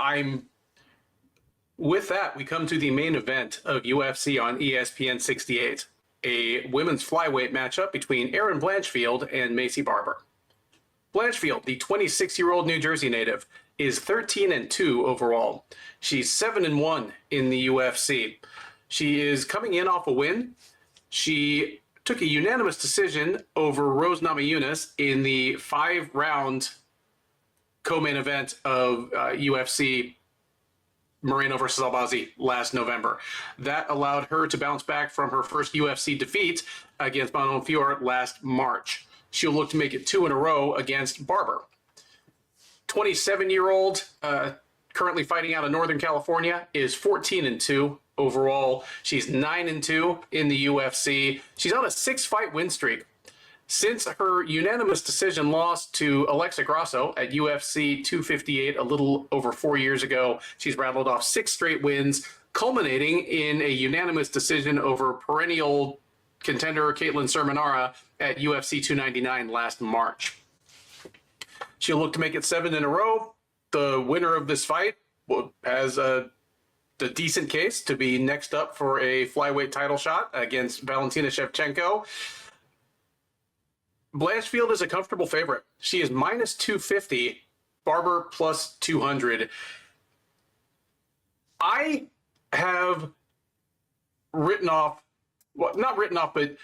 with that, we come to the main event of UFC on ESPN 68, a women's flyweight matchup between Erin Blanchfield and Macy Barber. Blanchfield, the 26-year-old New Jersey native, is 13-2 overall. She's 7-1 in the UFC. She is coming in off a win. She took a unanimous decision over Rose Namajunas in the 5-round co-main event of UFC Moreno versus Albazi last November. That allowed her to bounce back from her first UFC defeat against Manon Fior last March. She'll look to make it 2 in a row against Barber. 27-year-old, currently fighting out of Northern California, is 14-2 overall. She's 9-2 in the UFC. She's on a 6-fight win streak. Since her unanimous decision loss to Alexa Grasso at UFC 258 a little over 4 years ago, she's rattled off 6 straight wins, culminating in a unanimous decision over perennial contender Ketlen Sermonara at UFC 299 last March. She'll look to make it 7 in a row. The winner of this fight has a decent case to be next up for a flyweight title shot against Valentina Shevchenko. Blanchfield is a comfortable favorite. She is minus 250, Barber plus 200. I have written off, well, not written off, but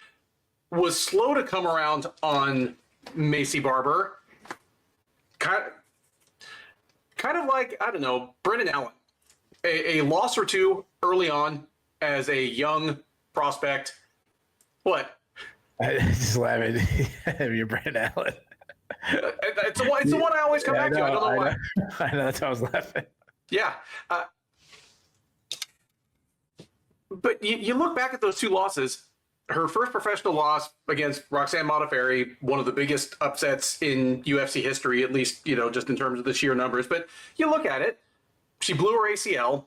was slow to come around on Macy Barber. Kind of like, I don't know, Brendan Allan. A loss or two early on as a young prospect. What? I just laughing at your Brendan Allan. It's the one I always come back to. I don't know why. I know, that's why I was laughing. Yeah. But you look back at those 2 losses. Her first professional loss against Roxanne Modafferi, one of the biggest upsets in UFC history, at least, just in terms of the sheer numbers. But you look at it, she blew her ACL.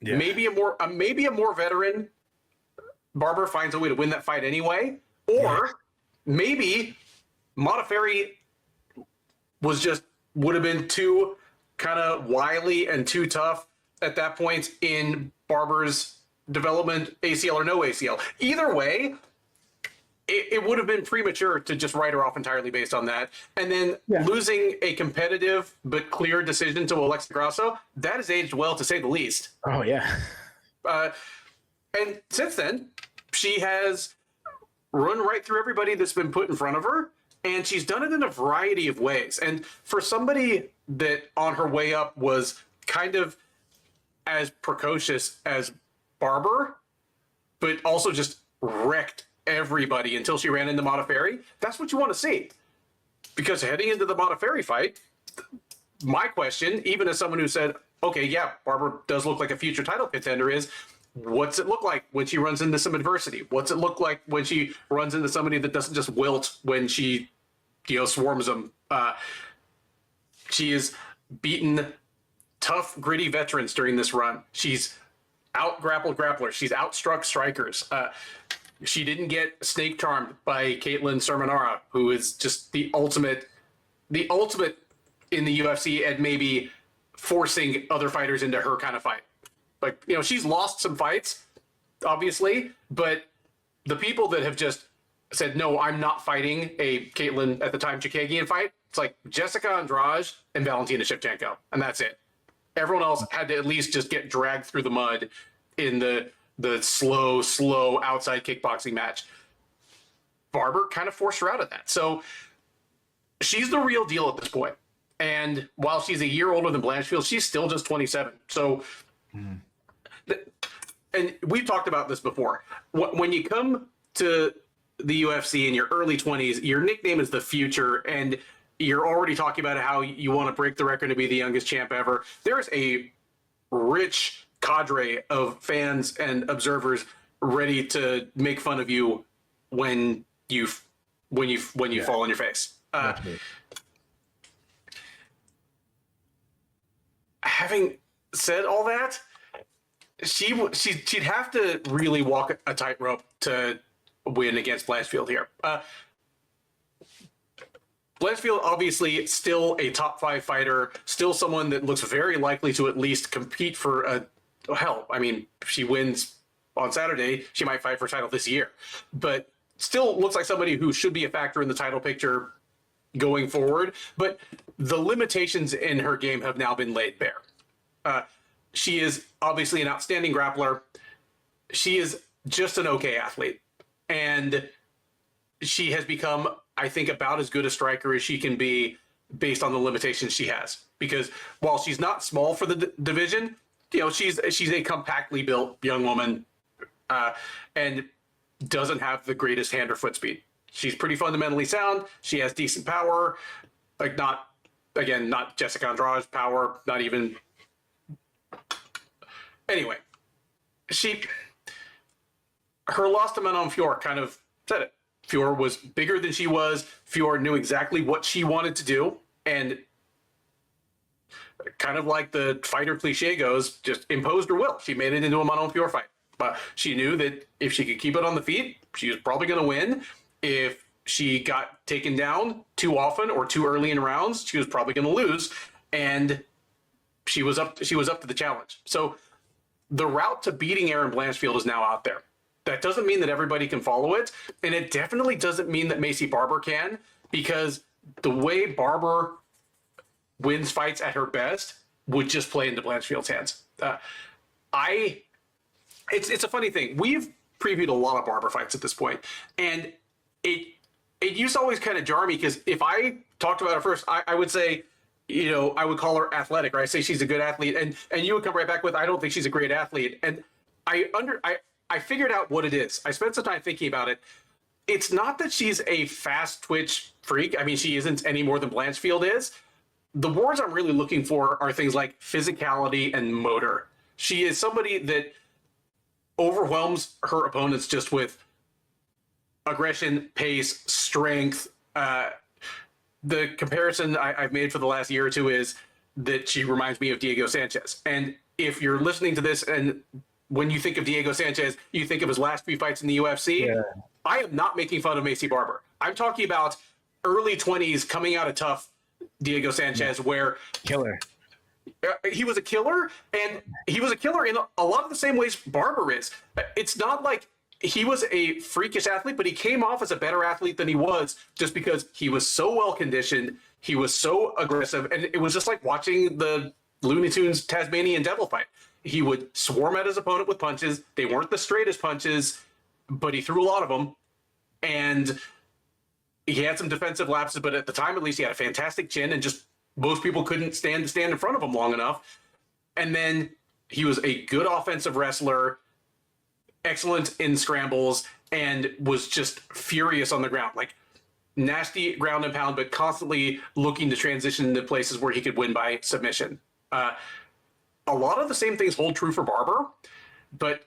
Yeah. Maybe a more veteran Barber finds a way to win that fight anyway, or maybe Modafferi would have been too kind of wily and too tough at that point in Barber's development, ACL or no ACL. Either way, it would have been premature to just write her off entirely based on that. And then losing a competitive but clear decision to Alexa Grasso, that has aged well, to say the least. Oh, yeah. And since then, she has run right through everybody that's been put in front of her, and she's done it in a variety of ways. And for somebody that on her way up was kind of as precocious as Barber, but also just wrecked everybody until she ran into Modafferi, that's what you want to see. Because heading into the Modafferi fight, my question, even as someone who said, okay, yeah, Barber does look like a future title contender, is what's it look like when she runs into some adversity? What's it look like when she runs into somebody that doesn't just wilt when she, swarms them? She has beaten tough, gritty veterans during this run. She's out-grappled grapplers. She's outstruck strikers. She didn't get snake charmed by Ketlen Sermonara, who is just the ultimate in the UFC at maybe forcing other fighters into her kind of fight. Like, she's lost some fights, obviously, but the people that have just said, no, I'm not fighting a Ketlen, at the time, Chikagian fight, it's like Jessica Andrade and Valentina Shevchenko, and that's it. Everyone else had to at least just get dragged through the mud in the slow outside kickboxing match. Barber kind of forced her out of that. So she's the real deal at this point. And while she's a year older than Blanchfield, she's still just 27. So, and we've talked about this before. When you come to the UFC in your early 20s, your nickname is the Future, and you're already talking about how you want to break the record to be the youngest champ ever. There's a rich cadre of fans and observers ready to make fun of you when you fall on your face. Having said all that, she'd have to really walk a tightrope to win against Blanchfield here. Blanchfield, obviously, still a top 5 fighter, still someone that looks very likely to at least compete for a hell. I mean, if she wins on Saturday, she might fight for a title this year, but still looks like somebody who should be a factor in the title picture going forward. But the limitations in her game have now been laid bare. She is obviously an outstanding grappler. She is just an okay athlete. And she has become, I think, about as good a striker as she can be based on the limitations she has. Because while she's not small for the division, she's a compactly built young woman and doesn't have the greatest hand or foot speed. She's pretty fundamentally sound. She has decent power, like not Jessica Andrade's power, not even. Anyway, her loss to Manon Fior kind of said it. Fior was bigger than she was. Fior knew exactly what she wanted to do, and kind of like the fighter cliche goes, just imposed her will. She made it into a Manon Fior fight. But she knew that if she could keep it on the feet, she was probably going to win. If she got taken down too often or too early in rounds, she was probably going to lose. And she was up to the challenge. So the route to beating Erin Blanchfield is now out there. That doesn't mean that everybody can follow it. And it definitely doesn't mean that Macy Barber can, because the way Barber wins fights at her best would just play into Blanchfield's hands. It's a funny thing. We've previewed a lot of Barber fights at this point, and it used to always kind of jar me, because if I talked about her first, I would say, I would call her athletic, or I say she's a good athlete, and you would come right back with, I don't think she's a great athlete. And I figured out what it is. I spent some time thinking about it. It's not that she's a fast twitch freak. I mean, she isn't any more than Blanchfield is. The words I'm really looking for are things like physicality and motor. She is somebody that overwhelms her opponents just with aggression, pace, strength. The comparison I've made for the last year or two is that she reminds me of Diego Sanchez. And if you're listening to this and when you think of Diego Sanchez, you think of his last 3 fights in the UFC. Yeah. I am not making fun of Macy Barber. I'm talking about early 20s coming out of tough Diego Sanchez, where Killer. he was a killer, and he was a killer in a lot of the same ways Barber is. It's not like he was a freakish athlete, but he came off as a better athlete than he was just because he was so well conditioned, he was so aggressive, and it was just like watching the Looney Tunes Tasmanian Devil fight. He would swarm at his opponent with punches. They weren't the straightest punches, but he threw a lot of them, and he had some defensive lapses, but at the time, at least, he had a fantastic chin, and just most people couldn't stand in front of him long enough. And then he was a good offensive wrestler, excellent in scrambles, and was just furious on the ground. Like, nasty ground and pound, but constantly looking to transition into places where he could win by submission. A lot of the same things hold true for Barber, but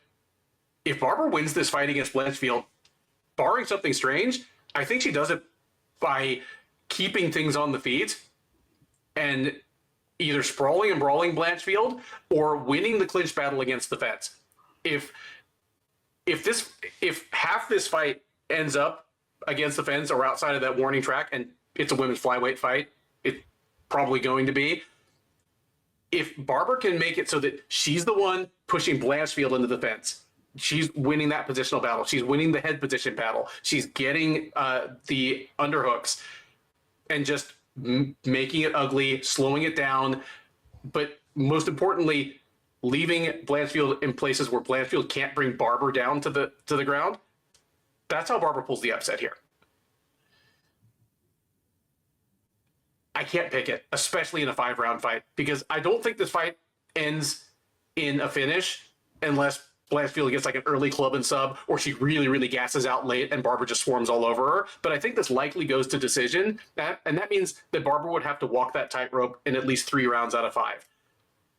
if Barber wins this fight against Blanchfield, barring something strange, I think she does it by keeping things on the feet and either sprawling and brawling Blanchfield or winning the clinch battle against the fence. If half this fight ends up against the fence or outside of that warning track, and it's a women's flyweight fight, it's probably going to be. If Barber can make it so that she's the one pushing Blanchfield into the fence, she's winning that positional battle. She's winning the head position battle. She's getting the underhooks and just making it ugly, slowing it down. But most importantly, leaving Blanchfield in places where Blanchfield can't bring Barber down to the ground. That's how Barber pulls the upset here. I can't pick it, especially in a 5-round fight, because I don't think this fight ends in a finish unless Blanchfield gets like an early club and sub, or she really, really gasses out late and Barber just swarms all over her. But I think this likely goes to decision, and that means that Barber would have to walk that tightrope in at least 3 rounds out of 5.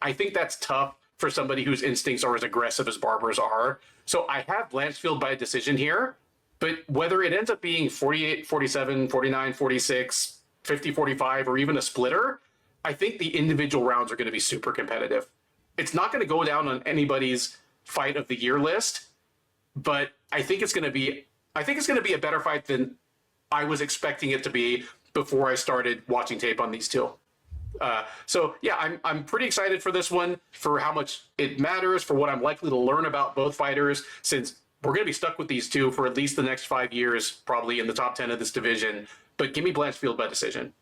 I think that's tough for somebody whose instincts are as aggressive as Barber's are. So I have Blanchfield by decision here, but whether it ends up being 48, 47, 49, 46, 50, 45, or even a splitter, I think the individual rounds are going to be super competitive. It's not going to go down on anybody's fight of the year list, but I think it's going to be a better fight than I was expecting it to be before I started watching tape on these two. So yeah, I'm pretty excited for this one, for how much it matters, for what I'm likely to learn about both fighters, since we're going to be stuck with these two for at least the next 5 years, probably in the top 10 of this division. But give me Blanchfield by decision.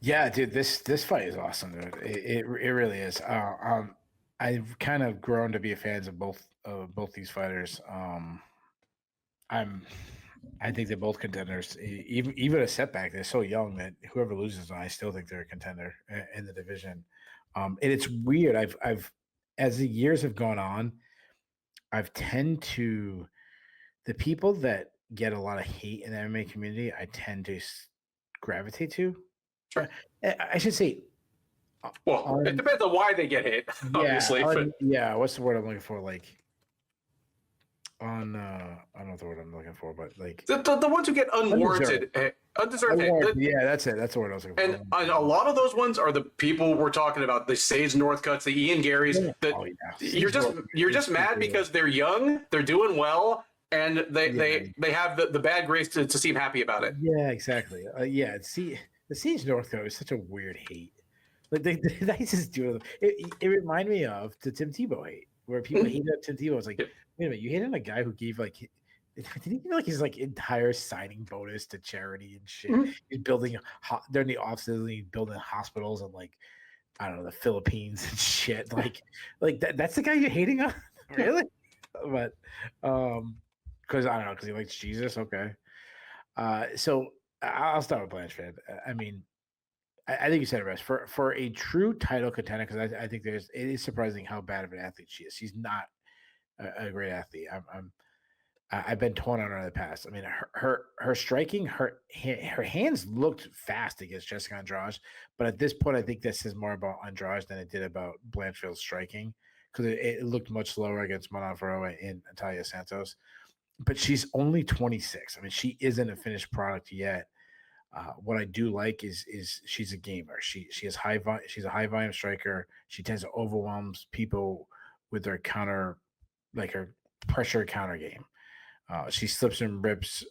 Yeah, dude, this fight is awesome, dude. It really is. I've kind of grown to be a fan of both these fighters. I think they're both contenders. Even a setback, they're so young that whoever loses, I still think they're a contender in the division. And it's weird. I've as the years have gone on, I've tend to the people that get a lot of hate in the MMA community, I tend to gravitate to. Sure. I should say. Well, it depends on why they get hit, obviously. Yeah, what's the word I'm looking for? Like, I don't know the word I'm looking for, but like the ones who get unwarranted, undeserved hate. Yeah, that's it. That's the word I was looking for. And a lot of those ones are the people we're talking about, the Sage Northcutts, the Ian Garys. You're just mad because they're young, they're doing well, and they have the bad grace to seem happy about it. Yeah, exactly. The Sage Northcutt is such a weird hate. Like they just do it reminded me of the Tim Tebow hate, where people hated Tim Tebow. It's like, wait a minute, you hated a guy who gave like, did he give like his like entire signing bonus to charity and shit? Mm-hmm. He's building during the offices, he's building hospitals and like, I don't know, the Philippines and shit. Like that's the guy you're hating on, really? But because I don't know, because he likes Jesus. Okay, so I'll start with Blanchfield. I mean, I think you said it best. For a true title contender, because I think it is surprising how bad of an athlete she is. She's not a great athlete. I've been torn on her in the past. I mean, her striking, her hands looked fast against Jessica Andrade, but at this point, I think this is more about Andrade than it did about Blanchfield's striking, because it looked much slower against Manon Ferreira and Natalia Santos. But she's only 26. I mean, she isn't a finished product yet. What I do like is she's a gamer. She has she's a high volume striker. She tends to overwhelm people with her counter, like her pressure counter game. She slips and rips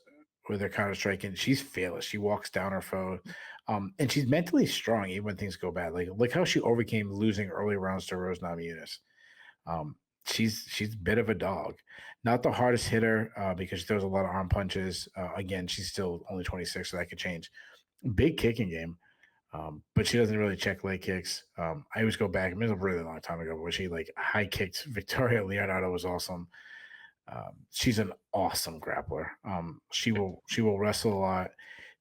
with her counter striking. She's fearless. She walks down her foe, and she's mentally strong even when things go bad. Like look how she overcame losing early rounds to Rose Namajunas. She's a bit of a dog, not the hardest hitter because she throws a lot of arm punches. Again, she's still only 26, so that could change. Big kicking game, but she doesn't really check leg kicks. I always go back. I mean, it was a really long time ago where she like high kicked Victoria Leonardo was awesome. She's an awesome grappler. She will wrestle a lot.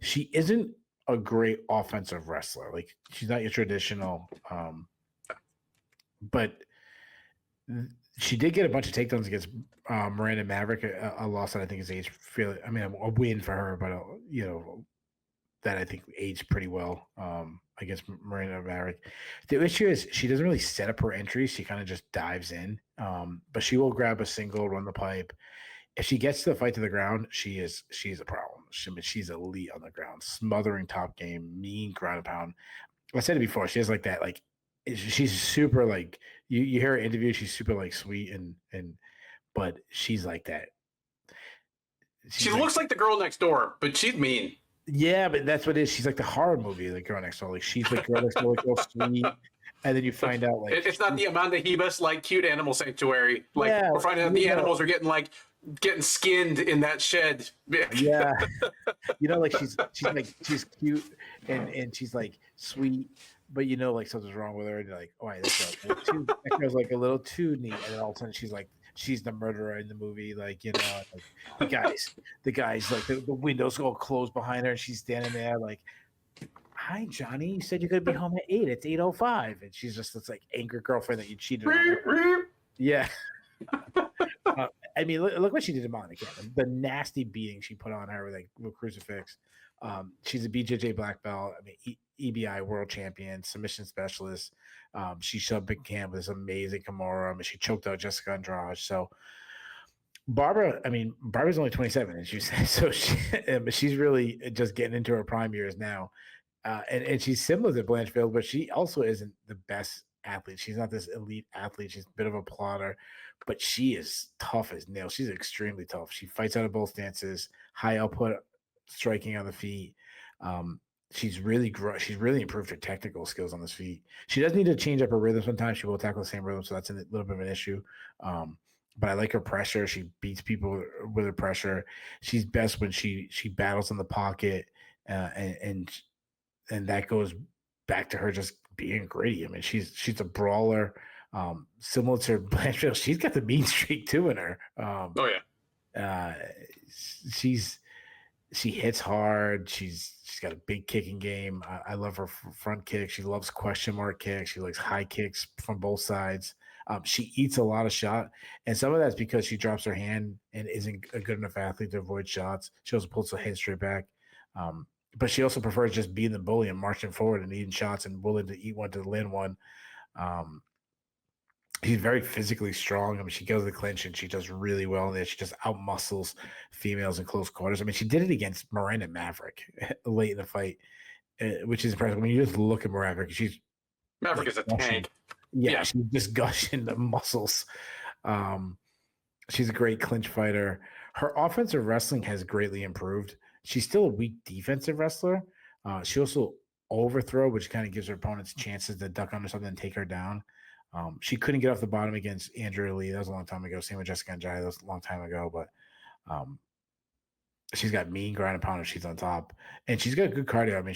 She isn't a great offensive wrestler. Like she's not your traditional, but she did get a bunch of takedowns against Miranda Maverick, a loss that I think is aged fairly. I mean, a win for her, but that I think aged pretty well against Miranda Maverick. The issue is she doesn't really set up her entries. She kind of just dives in, but she will grab a single, run the pipe. If she gets the fight to the ground, she's a problem. She's elite on the ground, smothering top game, mean ground and pound. I said it before. She has like that, like she's super like you hear her interview. She's super like sweet but she's like that. She looks like the girl next door, but she's mean. Yeah, but that's what it is. She's like the horror movie, the girl next door. Like she's like girl next door, like all sweet, and then you find out like it's not the Amanda Hebus like cute animal sanctuary. Like we're finding out the animals are getting skinned in that shed. Yeah, like she's cute and she's like sweet, but like something's wrong with her, and you're like, oh, that girl's like a little too neat, and then all of a sudden she's the murderer in the movie, like the guys like the windows all closed behind her, and she's standing there like, hi Johnny, you said you're gonna be home at 8. It's 8:05, and she's just this like angry girlfriend that you cheated on. Yeah. I mean, look what she did to Monica. The nasty beating she put on her with crucifix. She's a BJJ black belt. I mean, EBI world champion, submission specialist. She shoved Big Cam with this amazing Kimura. I mean, she choked out Jessica Andrade. So Barbara's only 27, and she's really just getting into her prime years now. And she's similar to Blanchfield, but she also isn't the best athlete. She's not this elite athlete. She's a bit of a plotter, but she is tough as nails. She's extremely tough. She fights out of both stances, high output striking on the feet. She's really improved her technical skills on the feet. She does need to change up her rhythm. Sometimes she will tackle the same rhythm, so that's a little bit of an issue. But I like her pressure. She beats people with her pressure. She's best when she battles in the pocket, and that goes back to her just being gritty. I mean, she's a brawler, similar to Blanchfield. She's got the mean streak too in her. She hits hard. She's got a big kicking game. I love her front kick. She loves question mark kicks. She likes high kicks from both sides. She eats a lot of shot, and some of that's because she drops her hand and isn't a good enough athlete to avoid shots. She also pulls her head straight back. But she also prefers just being the bully and marching forward and eating shots and willing to eat one to land one. She's very physically strong. I mean, she goes to the clinch and she does really well in there. She just outmuscles females in close quarters. I mean, she did it against Miranda Maverick late in the fight, which is impressive. When you just look at Maverick, Maverick is a tank. Yeah, she's just gushing the muscles. She's a great clinch fighter. Her offensive wrestling has greatly improved. She's still a weak defensive wrestler. She also overthrow, which kind of gives her opponents chances to duck under something and take her down. She couldn't get off the bottom against Andrea Lee. That was a long time ago. Same with Jessica Andrade. That was a long time ago. But she's got mean ground and pound if she's on top. And she's got good cardio. I mean,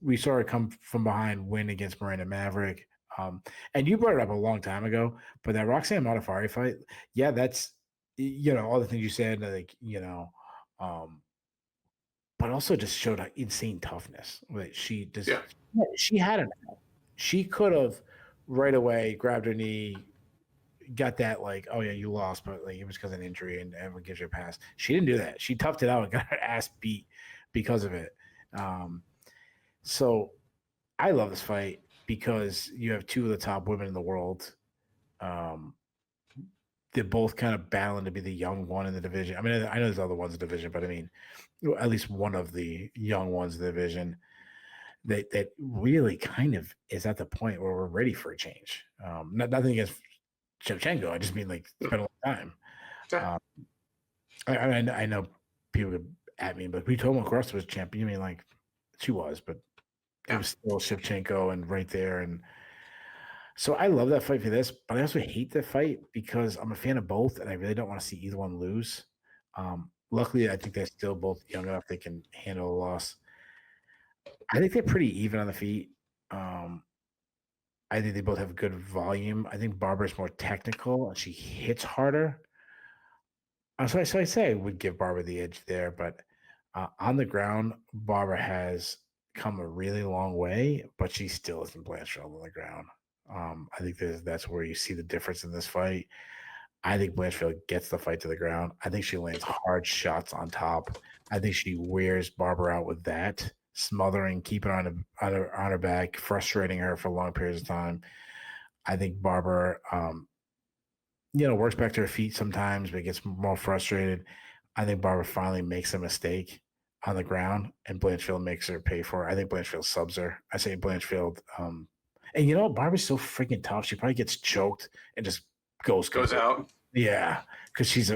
we saw her come from behind, win against Miranda Maverick. And you brought it up a long time ago, but that Roxanne Modafferi fight, yeah, that's, all the things you said, like, but also just showed insane toughness. Like she had an out. She could have right away grabbed her knee, got that like, oh yeah, you lost, but like it was because of an injury and everyone gives you a pass. She didn't do that. She toughed it out and got her ass beat because of it. So I love this fight because you have two of the top women in the world. they're both kind of battling to be the young one in the division. I mean, I know there's other ones in the division, but I mean, at least one of the young ones in the division that really kind of is at the point where we're ready for a change. Nothing against Shevchenko. I just mean like it's been a long time. Yeah. I know people get at me, but we told him Cross was champion. I mean, like she was, but it was still Shevchenko and right there. And so I love that fight for this, but I also hate that fight because I'm a fan of both, and I really don't want to see either one lose. Luckily, I think they're still both young enough they can handle a loss. I think they're pretty even on the feet. I think they both have good volume. I think Barbara's more technical and she hits harder. So I say I would give Barbara the edge there, but on the ground, Barbara has come a really long way, but she still isn't Blanchfield on the ground. I think that's where you see the difference in this fight. I think Blanchfield gets the fight to the ground. I think she lands hard shots on top. I think she wears Barbara out with that, smothering, keeping her on her back, frustrating her for long periods of time. I think Barbara, works back to her feet sometimes, but gets more frustrated. I think Barbara finally makes a mistake on the ground, and Blanchfield makes her pay for it. I think Blanchfield subs her. I say Blanchfield. And Barbara's so freaking tough. She probably gets choked and just goes out. Yeah, because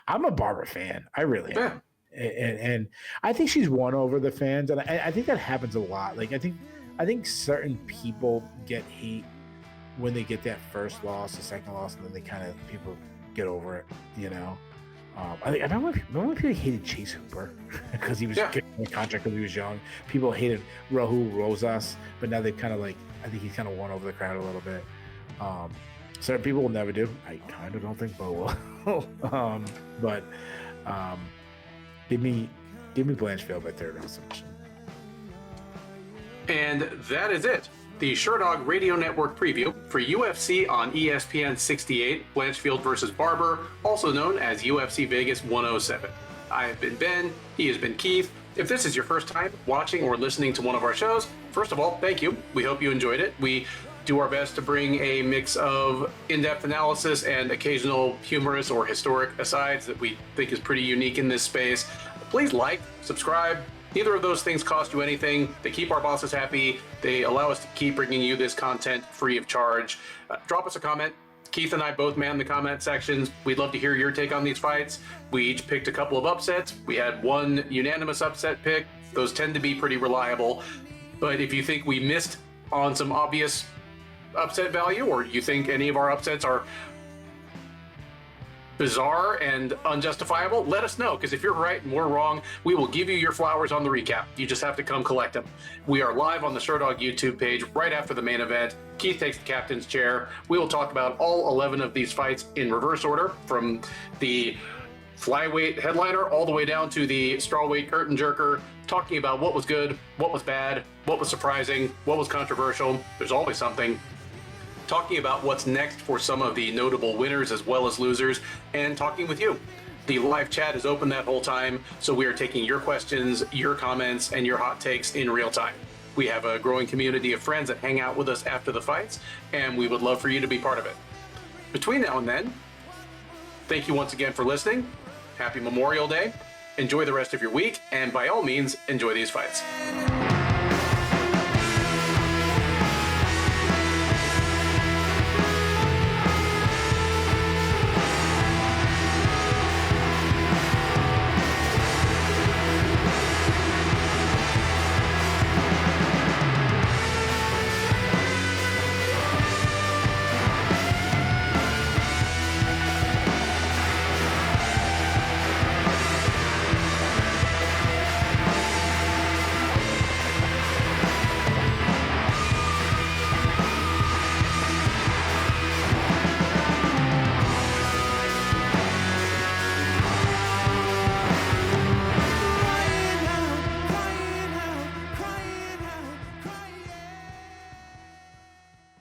I'm a Barbara fan. I really am. And I think she's won over the fans, and I think that happens a lot. Like I think certain people get hate when they get that first loss, the second loss, and then people get over it. I remember people hated Chase Hooper because he was getting a contract when he was young. People hated Rahul Rosas, but now they kind of I think he's kind of won over the crowd a little bit. Certain people will never do. I kind of don't think Bo will. But give me Blanchfield by third round submission. And that is it. The Sherdog Radio Network preview for UFC on ESPN 68, Blanchfield versus Barber, also known as UFC Vegas 107. I have been Ben. He has been Keith. If this is your first time watching or listening to one of our shows, first of all, thank you. We hope you enjoyed it. We do our best to bring a mix of in-depth analysis and occasional humorous or historic asides that we think is pretty unique in this space. Please like, subscribe. Neither of those things cost you anything. They keep our bosses happy. They allow us to keep bringing you this content free of charge. Drop us a comment. Keith and I both man the comment sections. We'd love to hear your take on these fights. We each picked a couple of upsets. We had one unanimous upset pick. Those tend to be pretty reliable. But if you think we missed on some obvious upset value, or you think any of our upsets are bizarre and unjustifiable, let us know, because if you're right and we're wrong, we will give you your flowers on the recap. You just have to come collect them. We are live on the Sherdog YouTube page right after the main event. Keith takes the captain's chair. We will talk about all 11 of these fights in reverse order, from the flyweight headliner all the way down to the strawweight curtain jerker, talking about what was good, what was bad, what was surprising, what was controversial. There's always something. Talking about what's next for some of the notable winners as well as losers, and talking with you. The live chat is open that whole time, so we are taking your questions, your comments, and your hot takes in real time. We have a growing community of friends that hang out with us after the fights, and we would love for you to be part of it. Between now and then, thank you once again for listening. Happy Memorial Day. Enjoy the rest of your week, and by all means, enjoy these fights.